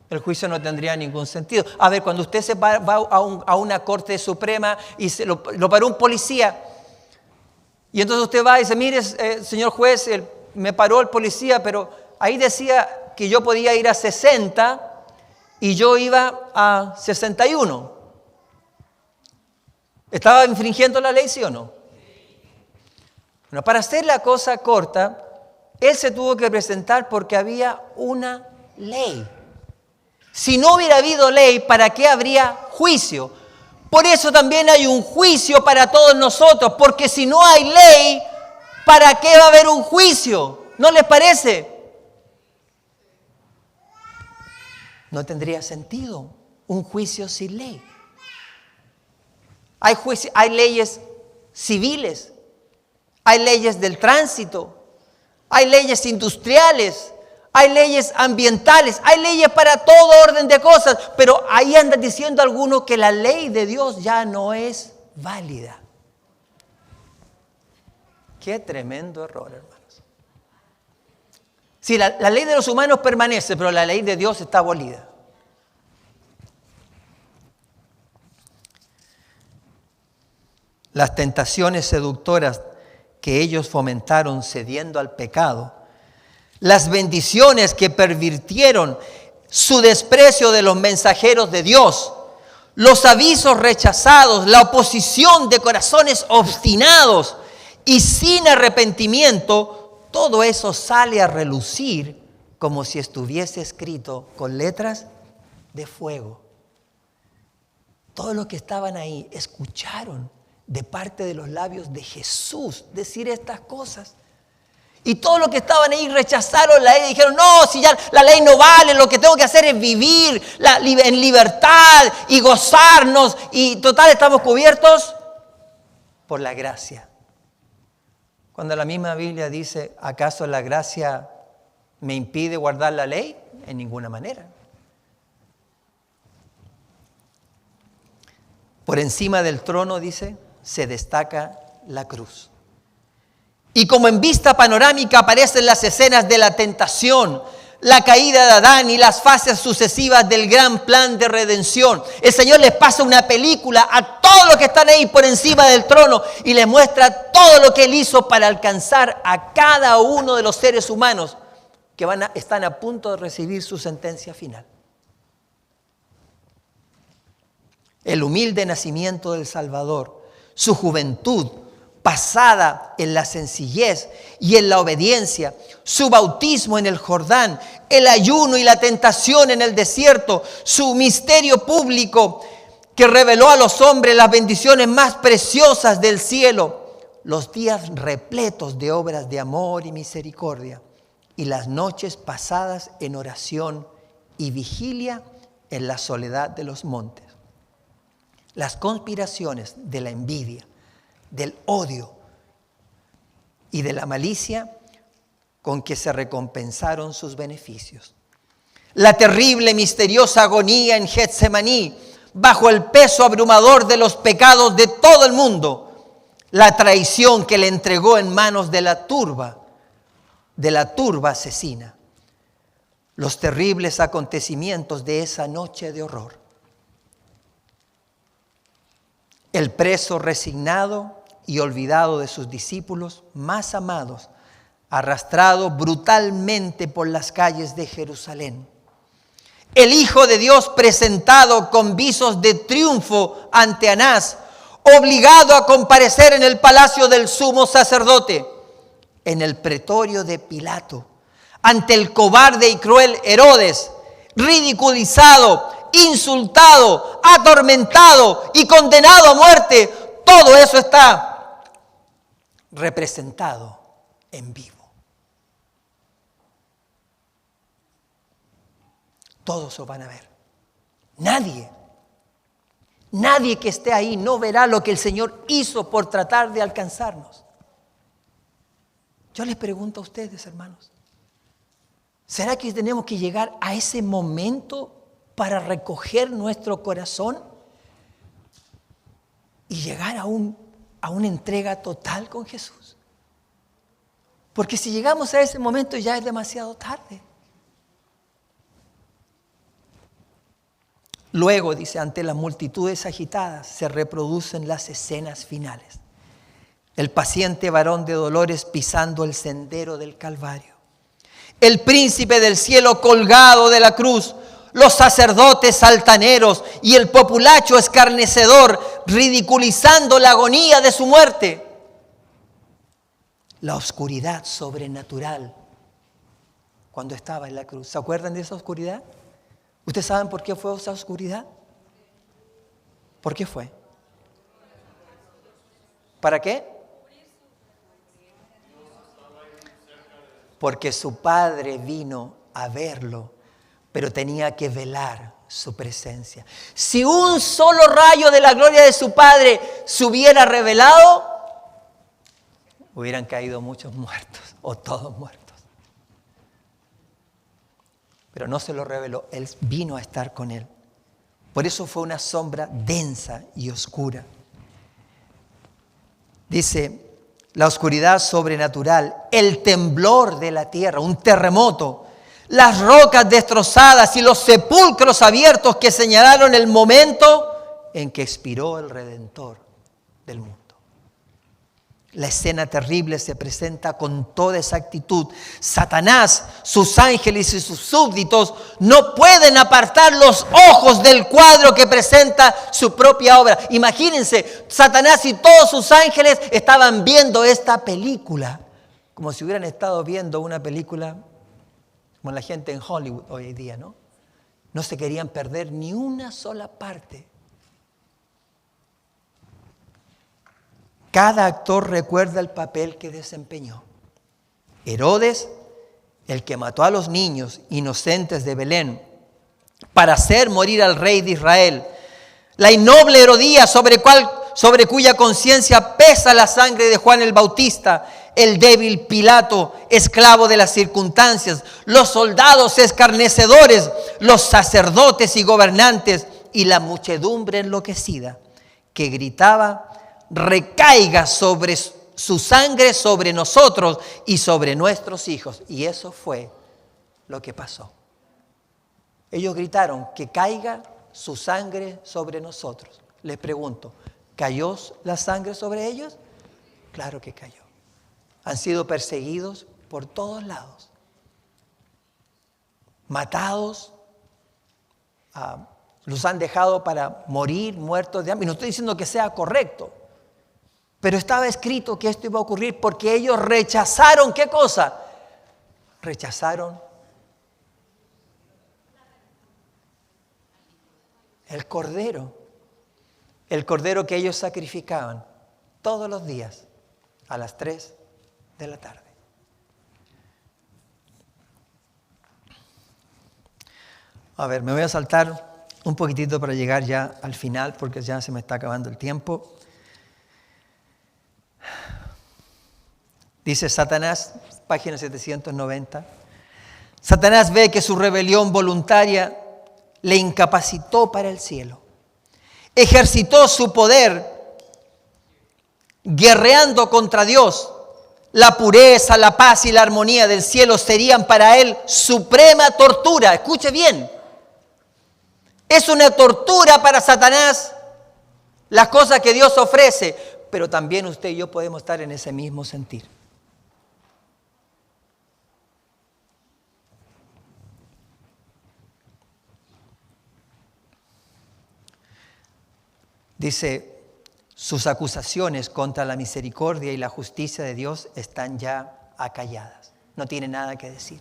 El juicio no tendría ningún sentido. A ver, cuando usted se va a una corte suprema y lo paró un policía, y entonces usted va y dice, mire, señor juez, me paró el policía, pero ahí decía que yo podía ir a 60 y yo iba a 61. ¿Estaba infringiendo la ley, sí o no? Bueno, para hacer la cosa corta, él se tuvo que presentar porque había una ley. Si no hubiera habido ley, ¿para qué habría juicio? Por eso también hay un juicio para todos nosotros, porque si no hay ley, ¿para qué va a haber un juicio? ¿No les parece? No tendría sentido un juicio sin ley. Hay leyes civiles, hay leyes del tránsito, hay leyes industriales, hay leyes ambientales, hay leyes para todo orden de cosas, pero ahí andan diciendo algunos que la ley de Dios ya no es válida. Qué tremendo error, hermanos. Sí, la ley de los humanos permanece, pero la ley de Dios está abolida. Las tentaciones seductoras que ellos fomentaron cediendo al pecado, las bendiciones que pervirtieron, su desprecio de los mensajeros de Dios, los avisos rechazados, la oposición de corazones obstinados y sin arrepentimiento, todo eso sale a relucir como si estuviese escrito con letras de fuego. Todos los que estaban ahí escucharon de parte de los labios de Jesús decir estas cosas. Y todos los que estaban ahí rechazaron la ley y dijeron, no, si ya la ley no vale, lo que tengo que hacer es vivir en libertad y gozarnos. Y total, estamos cubiertos por la gracia. Cuando la misma Biblia dice, ¿acaso la gracia me impide guardar la ley? En ninguna manera. Por encima del trono, dice, se destaca la cruz. Y como en vista panorámica aparecen las escenas de la tentación, la caída de Adán y las fases sucesivas del gran plan de redención. El Señor les pasa una película a todos los que están ahí por encima del trono y les muestra todo lo que Él hizo para alcanzar a cada uno de los seres humanos que están a punto de recibir su sentencia final. El humilde nacimiento del Salvador, su juventud pasada en la sencillez y en la obediencia, su bautismo en el Jordán, el ayuno y la tentación en el desierto, su misterio público que reveló a los hombres las bendiciones más preciosas del cielo, los días repletos de obras de amor y misericordia y las noches pasadas en oración y vigilia en la soledad de los montes. Las conspiraciones de la envidia, del odio y de la malicia con que se recompensaron sus beneficios. La terrible, misteriosa agonía en Getsemaní, bajo el peso abrumador de los pecados de todo el mundo. La traición que le entregó en manos de la turba asesina. Los terribles acontecimientos de esa noche de horror. El preso resignado y olvidado de sus discípulos más amados, arrastrado brutalmente por las calles de Jerusalén. El Hijo de Dios presentado con visos de triunfo ante Anás, obligado a comparecer en el palacio del sumo sacerdote, en el pretorio de Pilato, ante el cobarde y cruel Herodes, ridiculizado, insultado, atormentado y condenado a muerte. Todo eso está representado en vivo. Todos lo van a ver. Nadie que esté ahí no verá lo que el Señor hizo por tratar de alcanzarnos. Yo les pregunto a ustedes, hermanos, ¿será que tenemos que llegar a ese momento para recoger nuestro corazón y llegar a una entrega total con Jesús? Porque si llegamos a ese momento ya es demasiado tarde. Luego, dice, ante las multitudes agitadas se reproducen las escenas finales. El paciente varón de dolores pisando el sendero del Calvario. El príncipe del cielo colgado de la cruz. Los sacerdotes altaneros y el populacho escarnecedor ridiculizando la agonía de su muerte. La oscuridad sobrenatural cuando estaba en la cruz. ¿Se acuerdan de esa oscuridad? ¿Ustedes saben por qué fue esa oscuridad? ¿Por qué fue? ¿Para qué? Porque su padre vino a verlo, pero tenía que velar su presencia. Si un solo rayo de la gloria de su padre se hubiera revelado, hubieran caído muchos muertos o todos muertos. Pero no se lo reveló, Él vino a estar con él. Por eso fue una sombra densa y oscura. Dice, la oscuridad sobrenatural, el temblor de la tierra, un terremoto, las rocas destrozadas y los sepulcros abiertos que señalaron el momento en que expiró el Redentor del mundo. La escena terrible se presenta con toda exactitud. Satanás, sus ángeles y sus súbditos no pueden apartar los ojos del cuadro que presenta su propia obra. Imagínense, Satanás y todos sus ángeles estaban viendo esta película, como si hubieran estado viendo una película como la gente en Hollywood hoy en día, ¿no? No se querían perder ni una sola parte. Cada actor recuerda el papel que desempeñó. Herodes, el que mató a los niños inocentes de Belén para hacer morir al rey de Israel. La innoble Herodías, sobre cuya conciencia pesa la sangre de Juan el Bautista. El débil Pilato, esclavo de las circunstancias. Los soldados escarnecedores, los sacerdotes y gobernantes y la muchedumbre enloquecida que gritaba: recaiga sobre su sangre sobre nosotros y sobre nuestros hijos. Y eso fue lo que pasó. Ellos gritaron: que caiga su sangre sobre nosotros. Les pregunto, ¿cayó la sangre sobre ellos? Claro que cayó. Han sido perseguidos por todos lados, matados, los han dejado para morir muertos de hambre. Y no estoy diciendo que sea correcto, pero estaba escrito que esto iba a ocurrir porque ellos rechazaron, ¿qué cosa? Rechazaron el cordero que ellos sacrificaban todos los días a las 3 de la tarde. A ver, me voy a saltar un poquitito para llegar ya al final porque ya se me está acabando el tiempo. Dice Satanás, página 790, Satanás ve que su rebelión voluntaria le incapacitó para el cielo. Ejercitó su poder guerreando contra Dios. La pureza, la paz y la armonía del cielo serían para él suprema tortura. Escuche bien. Es una tortura para Satanás las cosas que Dios ofrece, pero también usted y yo podemos estar en ese mismo sentir. Dice, sus acusaciones contra la misericordia y la justicia de Dios están ya acalladas. No tiene nada que decir.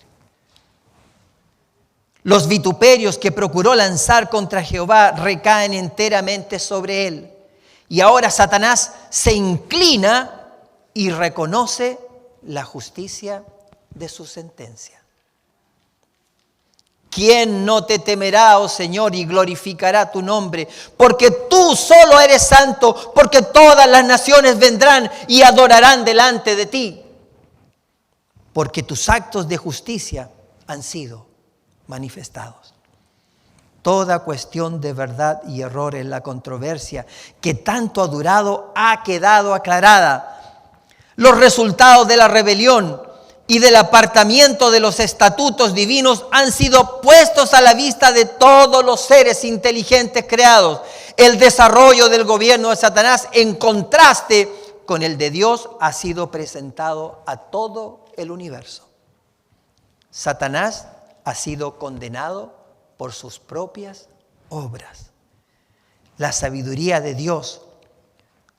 Los vituperios que procuró lanzar contra Jehová recaen enteramente sobre él. Y ahora Satanás se inclina y reconoce la justicia de su sentencia. ¿Quién no te temerá, oh Señor, y glorificará tu nombre? Porque tú solo eres santo, porque todas las naciones vendrán y adorarán delante de ti. Porque tus actos de justicia han sido manifestados. Toda cuestión de verdad y error en la controversia que tanto ha durado ha quedado aclarada. Los resultados de la rebelión y del apartamiento de los estatutos divinos han sido puestos a la vista de todos los seres inteligentes creados. El desarrollo del gobierno de Satanás, en contraste con el de Dios, ha sido presentado a todo el universo. Satanás ha sido condenado por sus propias obras. La sabiduría de Dios,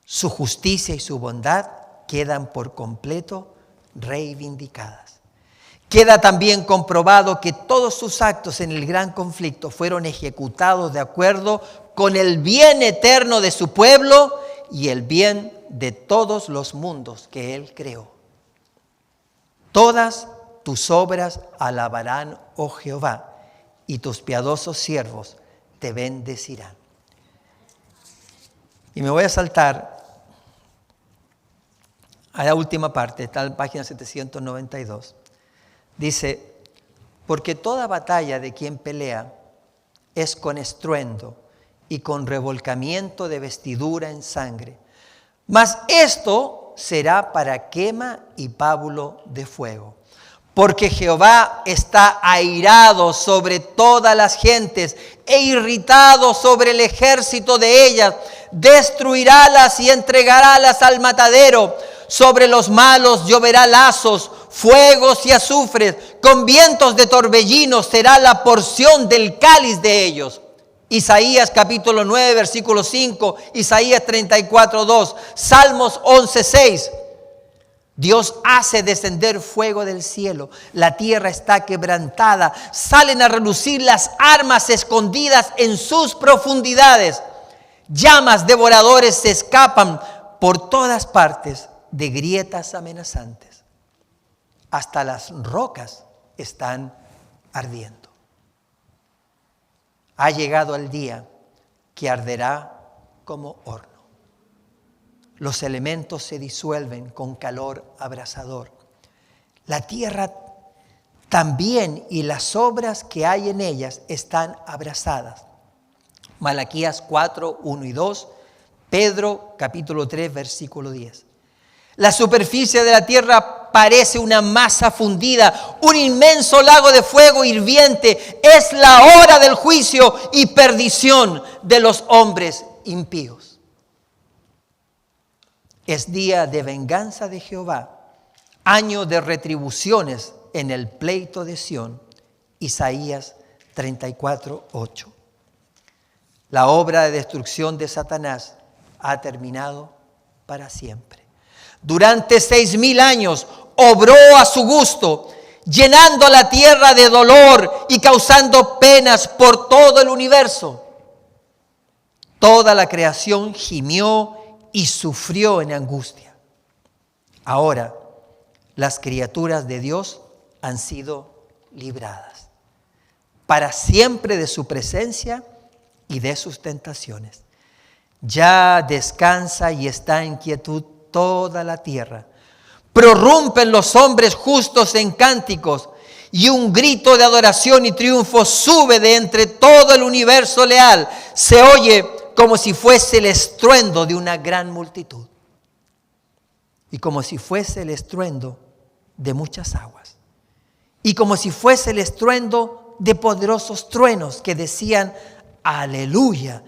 su justicia y su bondad quedan por completo reivindicadas. Queda también comprobado que todos sus actos en el gran conflicto fueron ejecutados de acuerdo con el bien eterno de su pueblo y el bien de todos los mundos que Él creó. Todas tus obras alabarán, oh Jehová, y tus piadosos siervos te bendecirán. Y me voy a saltar a la última parte, está en página 792. Dice, porque toda batalla de quien pelea es con estruendo y con revolcamiento de vestidura en sangre. Mas esto será para quema y pábulo de fuego. Porque Jehová está airado sobre todas las gentes e irritado sobre el ejército de ellas. Destruirálas y entregarálas al matadero. Sobre los malos lloverá lazos, fuegos y azufres. Con vientos de torbellinos será la porción del cáliz de ellos. Isaías capítulo 9, versículo 5, Isaías 34, 2, Salmos 11, 6. Dios hace descender fuego del cielo, la tierra está quebrantada, salen a relucir las armas escondidas en sus profundidades. Llamas devoradores se escapan por todas partes de grietas amenazantes. Hasta las rocas están ardiendo. Ha llegado el día que arderá como horno. Los elementos se disuelven con calor abrasador. La tierra también y las obras que hay en ellas están abrasadas. Malaquías 4, 1 y 2, Pedro capítulo 3, versículo 10. La superficie de la tierra parece una masa fundida, un inmenso lago de fuego hirviente. Es la hora del juicio y perdición de los hombres impíos. Es día de venganza de Jehová, año de retribuciones en el pleito de Sión. Isaías 34, 8. La obra de destrucción de Satanás ha terminado para siempre. Durante 6,000 años obró a su gusto, llenando la tierra de dolor y causando penas por todo el universo. Toda la creación gimió y sufrió en angustia. Ahora, las criaturas de Dios han sido libradas para siempre de su presencia y de sus tentaciones. Ya descansa y está en quietud toda la tierra. Prorrumpen los hombres justos en cánticos, y un grito de adoración y triunfo sube de entre todo el universo leal. Se oye como si fuese el estruendo de una gran multitud y como si fuese el estruendo de muchas aguas y como si fuese el estruendo de poderosos truenos que decían: aleluya,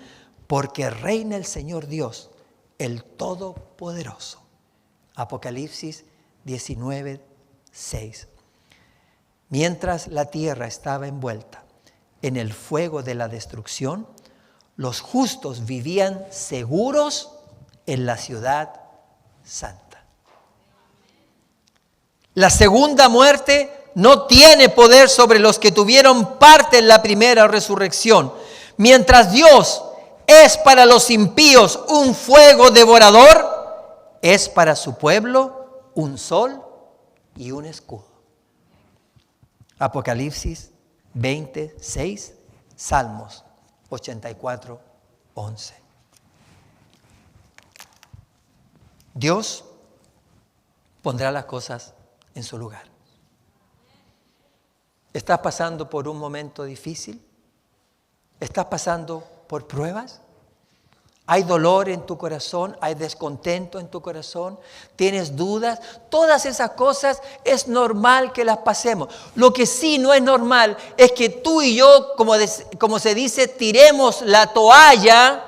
porque reina el Señor Dios, el Todopoderoso. Apocalipsis 19, 6. Mientras la tierra estaba envuelta en el fuego de la destrucción, los justos vivían seguros en la ciudad santa. La segunda muerte no tiene poder sobre los que tuvieron parte en la primera resurrección. Mientras Dios es para los impíos un fuego devorador, es para su pueblo un sol y un escudo. Apocalipsis 26, Salmos 84, 11. Dios pondrá las cosas en su lugar. ¿Estás pasando por un momento difícil? ¿Estás pasando por pruebas? ¿Hay dolor en tu corazón? ¿Hay descontento en tu corazón? ¿Tienes dudas? Todas esas cosas es normal que las pasemos. Lo que sí no es normal es que tú y yo, como se dice, tiremos la toalla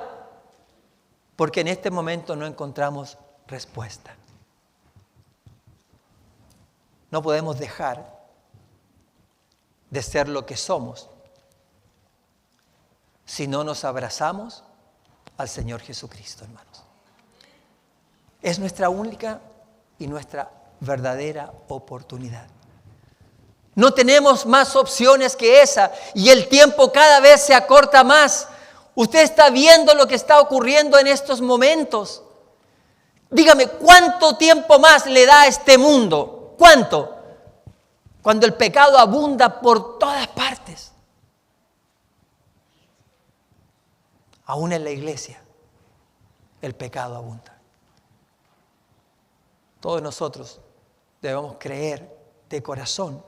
porque en este momento no encontramos respuesta. No podemos dejar de ser lo que somos si no nos abrazamos al Señor Jesucristo, hermanos. Es nuestra única y nuestra verdadera oportunidad. No tenemos más opciones que esa y el tiempo cada vez se acorta más. Usted está viendo lo que está ocurriendo en estos momentos. Dígame, ¿cuánto tiempo más le da a este mundo? ¿Cuánto? Cuando el pecado abunda por todas partes. Aún en la iglesia, el pecado abunda. Todos nosotros debemos creer de corazón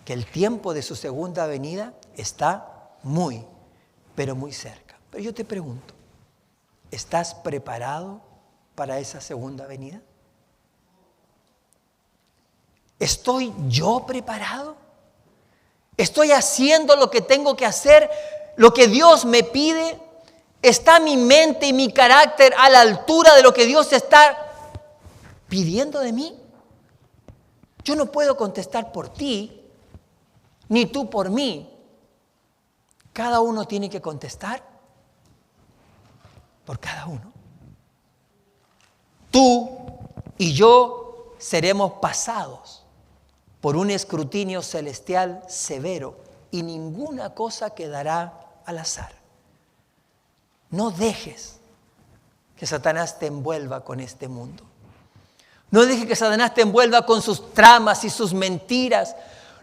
que el tiempo de su segunda venida está muy, pero muy cerca. Pero yo te pregunto, ¿estás preparado para esa segunda venida? ¿Estoy yo preparado? ¿Estoy haciendo lo que tengo que hacer? ¿Lo que Dios me pide? ¿Está mi mente y mi carácter a la altura de lo que Dios está pidiendo de mí? Yo no puedo contestar por ti, ni tú por mí. Cada uno tiene que contestar por cada uno. Tú y yo seremos pasados por un escrutinio celestial severo y ninguna cosa quedará al azar. No dejes que Satanás te envuelva con este mundo. No dejes que Satanás te envuelva con sus tramas y sus mentiras.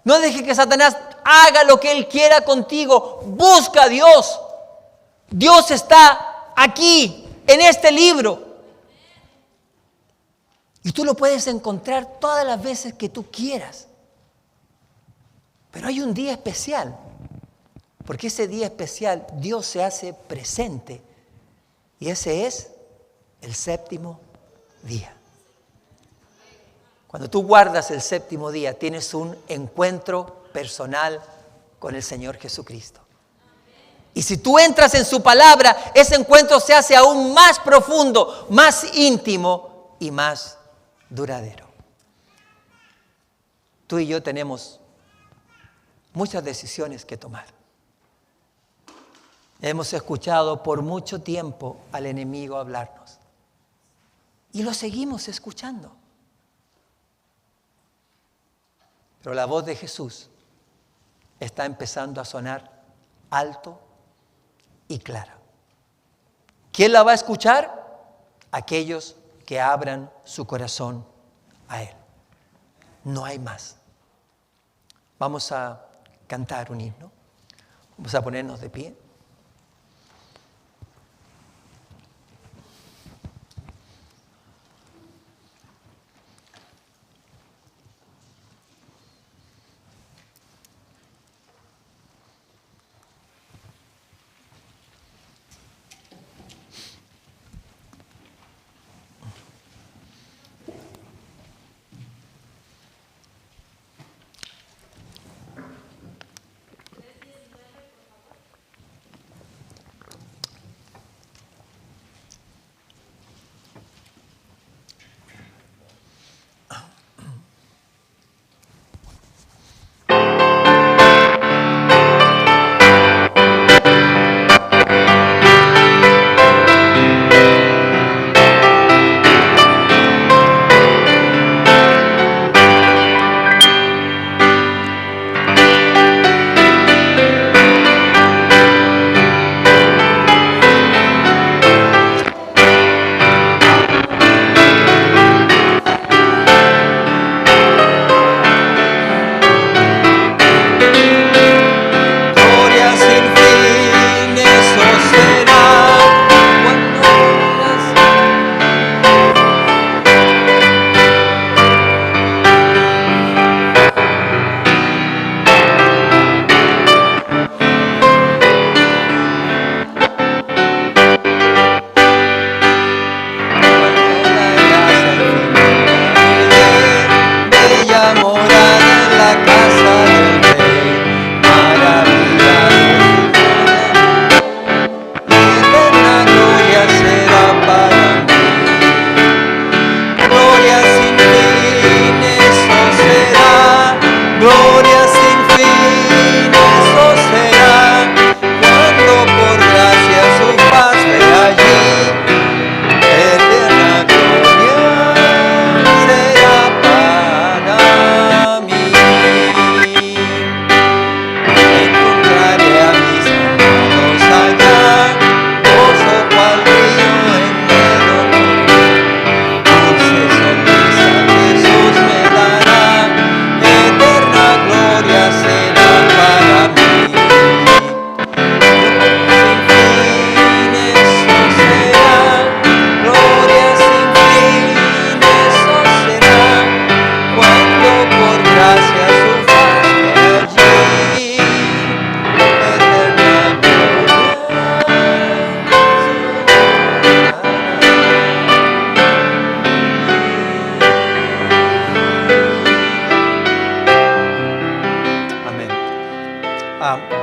No dejes que Satanás haga lo que él quiera contigo. Busca a Dios. Dios está aquí, en este libro. Y tú lo puedes encontrar todas las veces que tú quieras. Pero hay un día especial, porque ese día especial Dios se hace presente. Y ese es el séptimo día. Cuando tú guardas el séptimo día, tienes un encuentro personal con el Señor Jesucristo. Y si tú entras en su palabra, ese encuentro se hace aún más profundo, más íntimo y más duradero. Tú y yo tenemos muchas decisiones que tomar. Hemos escuchado por mucho tiempo al enemigo hablarnos. Y lo seguimos escuchando. Pero la voz de Jesús está empezando a sonar alto y clara. ¿Quién la va a escuchar? Aquellos que abran su corazón a Él. No hay más. Vamos a cantar un himno. Vamos a ponernos de pie.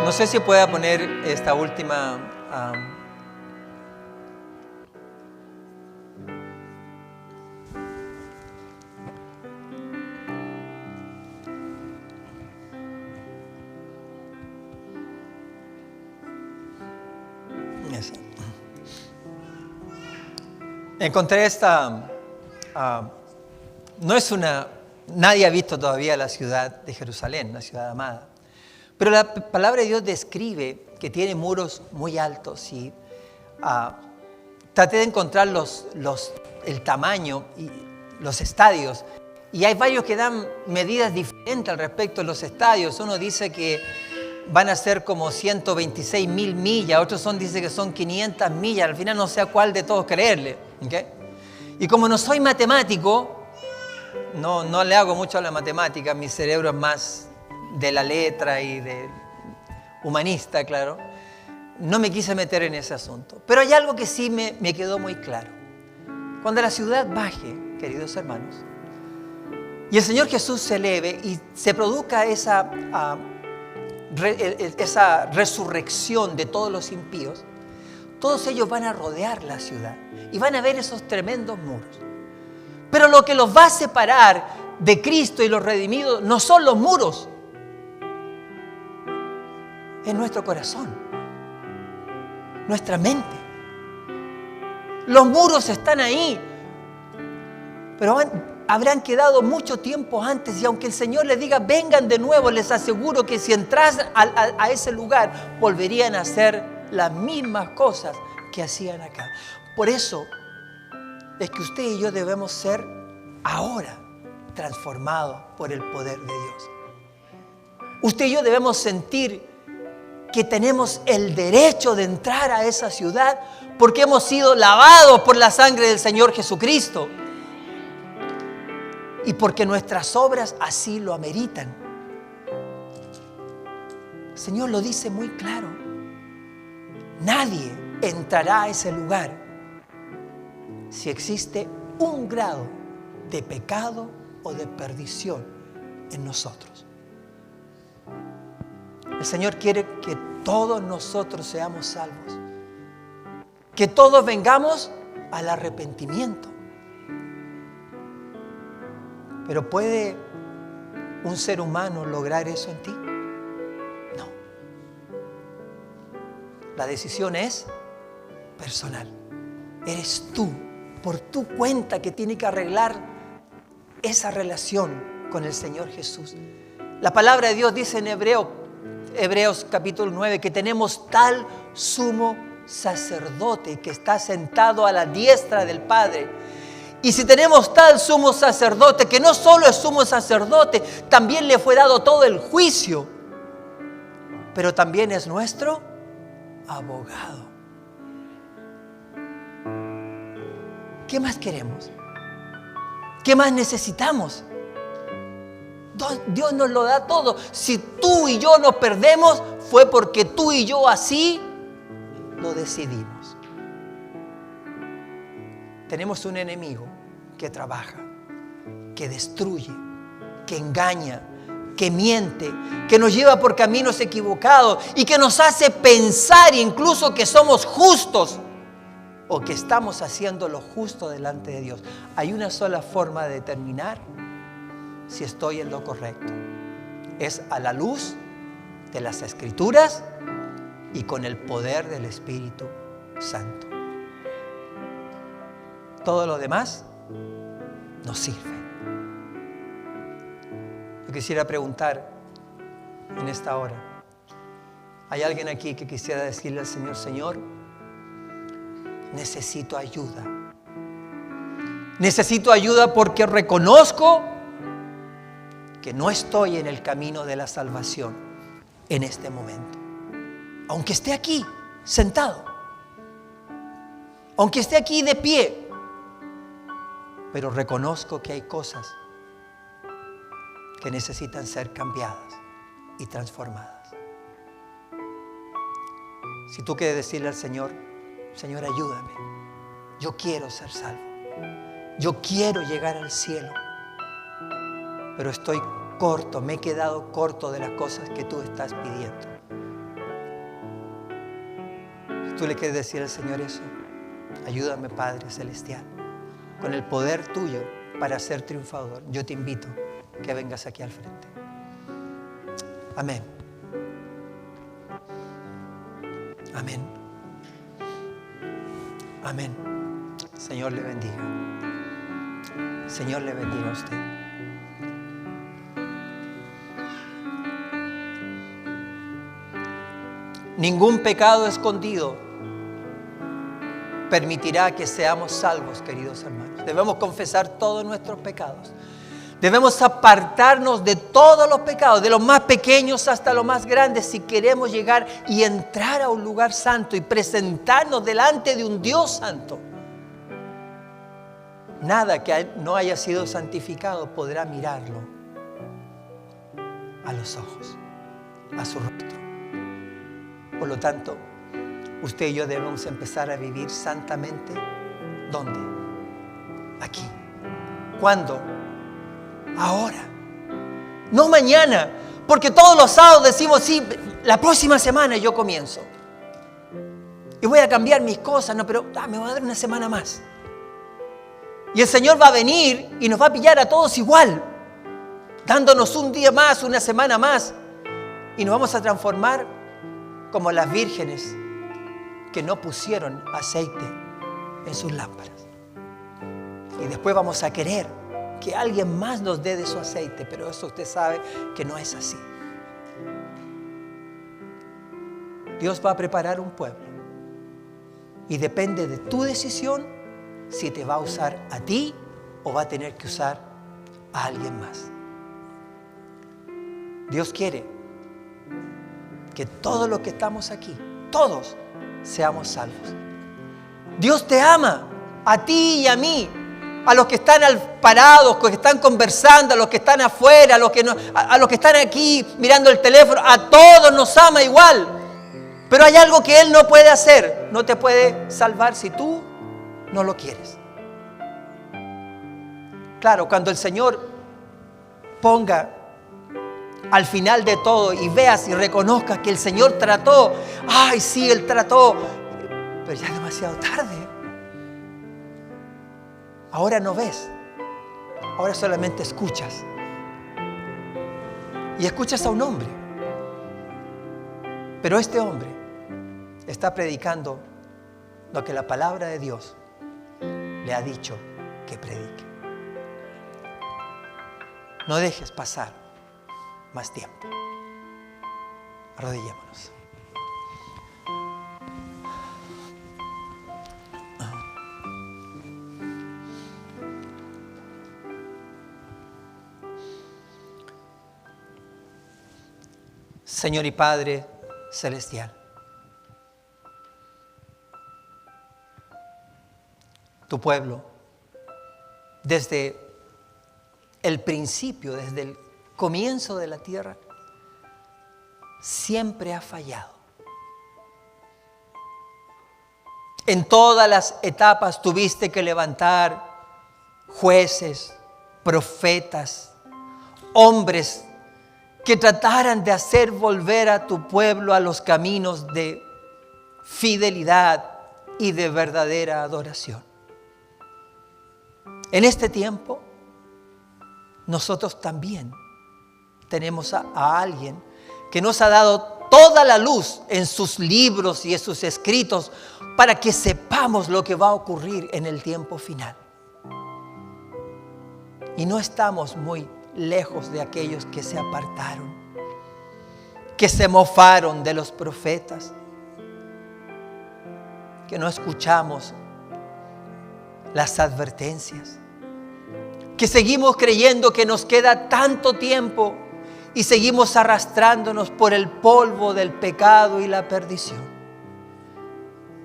No sé si pueda poner esta última... Esa. Encontré esta... no es una... Nadie ha visto todavía la ciudad de Jerusalén, la ciudad amada. Pero la palabra de Dios describe que tiene muros muy altos y traté de encontrar el tamaño y los estadios. Y hay varios que dan medidas diferentes al respecto de los estadios. Uno dice que van a ser como 126.000 millas, otros dicen que son 500 millas. Al final no sé a cuál de todos creerle. ¿Okay? Y como no soy matemático, no le hago mucho a la matemática, mi cerebro es más de la letra y de humanista, claro. No me quise meter en ese asunto. Pero hay algo que sí me quedó muy claro. Cuando la ciudad baje, queridos hermanos, y el Señor Jesús se eleve y se produzca esa resurrección de todos los impíos, todos ellos van a rodear la ciudad y van a ver esos tremendos muros. Pero lo que los va a separar de Cristo y los redimidos no son los muros, es nuestro corazón, nuestra mente. Los muros están ahí, pero habrán quedado mucho tiempo antes, y aunque el Señor les diga vengan de nuevo, les aseguro que si entras a ese lugar volverían a hacer las mismas cosas que hacían acá. Por eso es que usted y yo debemos ser ahora transformados por el poder de Dios. Usted y yo debemos sentir que tenemos el derecho de entrar a esa ciudad porque hemos sido lavados por la sangre del Señor Jesucristo y porque nuestras obras así lo ameritan. El Señor lo dice muy claro. Nadie entrará a ese lugar si existe un grado de pecado o de perdición en nosotros. El Señor quiere que todos nosotros seamos salvos, que todos vengamos al arrepentimiento. Pero ¿puede un ser humano lograr eso en ti? No. La decisión es personal. Eres tú, por tu cuenta, que tiene que arreglar esa relación con el Señor Jesús. La palabra de Dios dice en Hebreos capítulo 9 que tenemos tal sumo sacerdote que está sentado a la diestra del Padre. Y si tenemos tal sumo sacerdote, que no solo es sumo sacerdote, también le fue dado todo el juicio, pero también es nuestro abogado. ¿Qué más queremos? ¿Qué más necesitamos? Dios nos lo da todo. Si tú y yo nos perdemos, fue porque tú y yo así lo decidimos. Tenemos un enemigo que trabaja, que destruye, que engaña, que miente, que nos lleva por caminos equivocados y que nos hace pensar incluso que somos justos o que estamos haciendo lo justo delante de Dios. Hay una sola forma de determinar si estoy en lo correcto. Es a la luz de las Escrituras y con el poder del Espíritu Santo. Todo lo demás no sirve. Yo quisiera preguntar en esta hora, ¿hay alguien aquí que quisiera decirle al Señor: Señor, necesito ayuda? Necesito ayuda porque reconozco que no estoy en el camino de la salvación en este momento. Aunque esté aquí sentado, aunque esté aquí de pie, pero reconozco que hay cosas que necesitan ser cambiadas y transformadas. Si tú quieres decirle al Señor: Señor, ayúdame, yo quiero ser salvo, yo quiero llegar al cielo, pero estoy corto, me he quedado corto de las cosas que tú estás pidiendo. Tú le quieres decir al Señor eso. Ayúdame, Padre Celestial, con el poder tuyo para ser triunfador. Yo te invito que vengas aquí al frente. Amén. Amén. Amén. Señor le bendiga. Señor le bendiga a usted. Ningún pecado escondido permitirá que seamos salvos, queridos hermanos. Debemos confesar todos nuestros pecados. Debemos apartarnos de todos los pecados, de los más pequeños hasta los más grandes, si queremos llegar y entrar a un lugar santo y presentarnos delante de un Dios santo. Nada que no haya sido santificado podrá mirarlo a los ojos, a su rostro. Por lo tanto, usted y yo debemos empezar a vivir santamente. ¿Dónde? Aquí. ¿Cuándo? Ahora. No mañana. Porque todos los sábados decimos, sí, la próxima semana yo comienzo. Y voy a cambiar mis cosas. No, pero me va a dar una semana más. Y el Señor va a venir y nos va a pillar a todos igual. Dándonos un día más, una semana más. Y nos vamos a transformar como las vírgenes que no pusieron aceite en sus lámparas. Y después vamos a querer que alguien más nos dé de su aceite, pero eso usted sabe que no es así. Dios va a preparar un pueblo y depende de tu decisión si te va a usar a ti o va a tener que usar a alguien más. Dios quiere que todos los que estamos aquí, todos seamos salvos. Dios te ama, a ti y a mí, a los que están parados, a los que están conversando, a los que están afuera, a los que están aquí mirando el teléfono, a todos nos ama igual. Pero hay algo que Él no puede hacer, no te puede salvar si tú no lo quieres. Claro, cuando el Señor ponga al final de todo y veas y reconozcas que el Señor trató, ay sí, Él trató, pero ya es demasiado tarde. Ahora no ves, ahora solamente escuchas. Y escuchas a un hombre, pero este hombre está predicando lo que la palabra de Dios le ha dicho que predique. No dejes pasar más tiempo. Arrodillémonos. Señor y Padre Celestial, tu pueblo, desde el principio, desde el comienzo de la tierra, siempre ha fallado. En todas las etapas tuviste que levantar jueces, profetas, hombres que trataran de hacer volver a tu pueblo a los caminos de fidelidad y de verdadera adoración. En este tiempo, nosotros también tenemos a alguien que nos ha dado toda la luz en sus libros y en sus escritos para que sepamos lo que va a ocurrir en el tiempo final. Y no estamos muy lejos de aquellos que se apartaron, que se mofaron de los profetas, que no escuchamos las advertencias, que seguimos creyendo que nos queda tanto tiempo y seguimos arrastrándonos por el polvo del pecado y la perdición.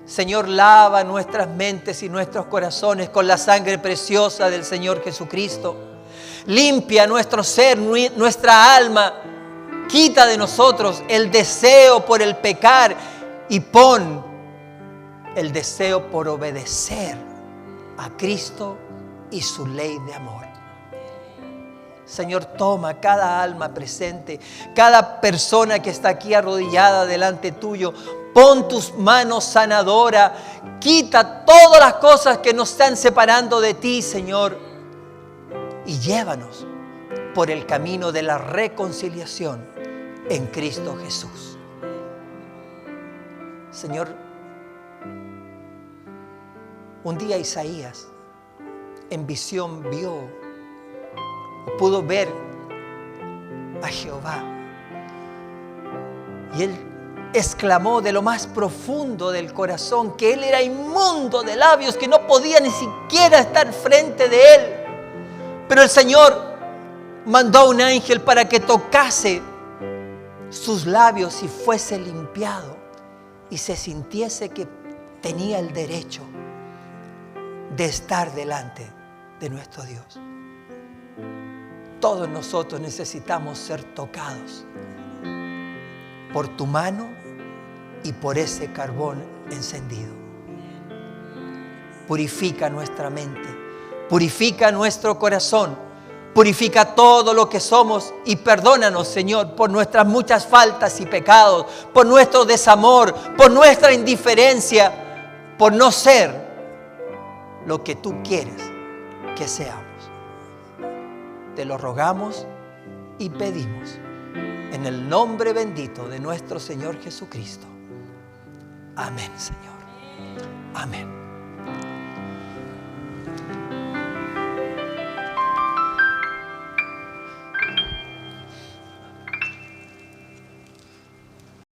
Señor, lava nuestras mentes y nuestros corazones con la sangre preciosa del Señor Jesucristo. Limpia nuestro ser, nuestra alma. Quita de nosotros el deseo por el pecar y pon el deseo por obedecer a Cristo y su ley de amor. Señor, toma cada alma presente, cada persona que está aquí arrodillada delante tuyo. Pon tus manos sanadora, quita todas las cosas que nos están separando de ti, Señor, y llévanos por el camino de la reconciliación en Cristo Jesús. Señor, un día Isaías en visión pudo ver a Jehová, y él exclamó de lo más profundo del corazón que él era inmundo de labios, que no podía ni siquiera estar frente de él. Pero el Señor mandó a un ángel para que tocase sus labios y fuese limpiado y se sintiese que tenía el derecho de estar delante de nuestro Dios. Todos nosotros necesitamos ser tocados por tu mano y por ese carbón encendido. Purifica nuestra mente, purifica nuestro corazón, purifica todo lo que somos y perdónanos, Señor, por nuestras muchas faltas y pecados, por nuestro desamor, por nuestra indiferencia, por no ser lo que tú quieres que seamos. Te lo rogamos y pedimos en el nombre bendito de nuestro Señor Jesucristo. Amén, Señor. Amén.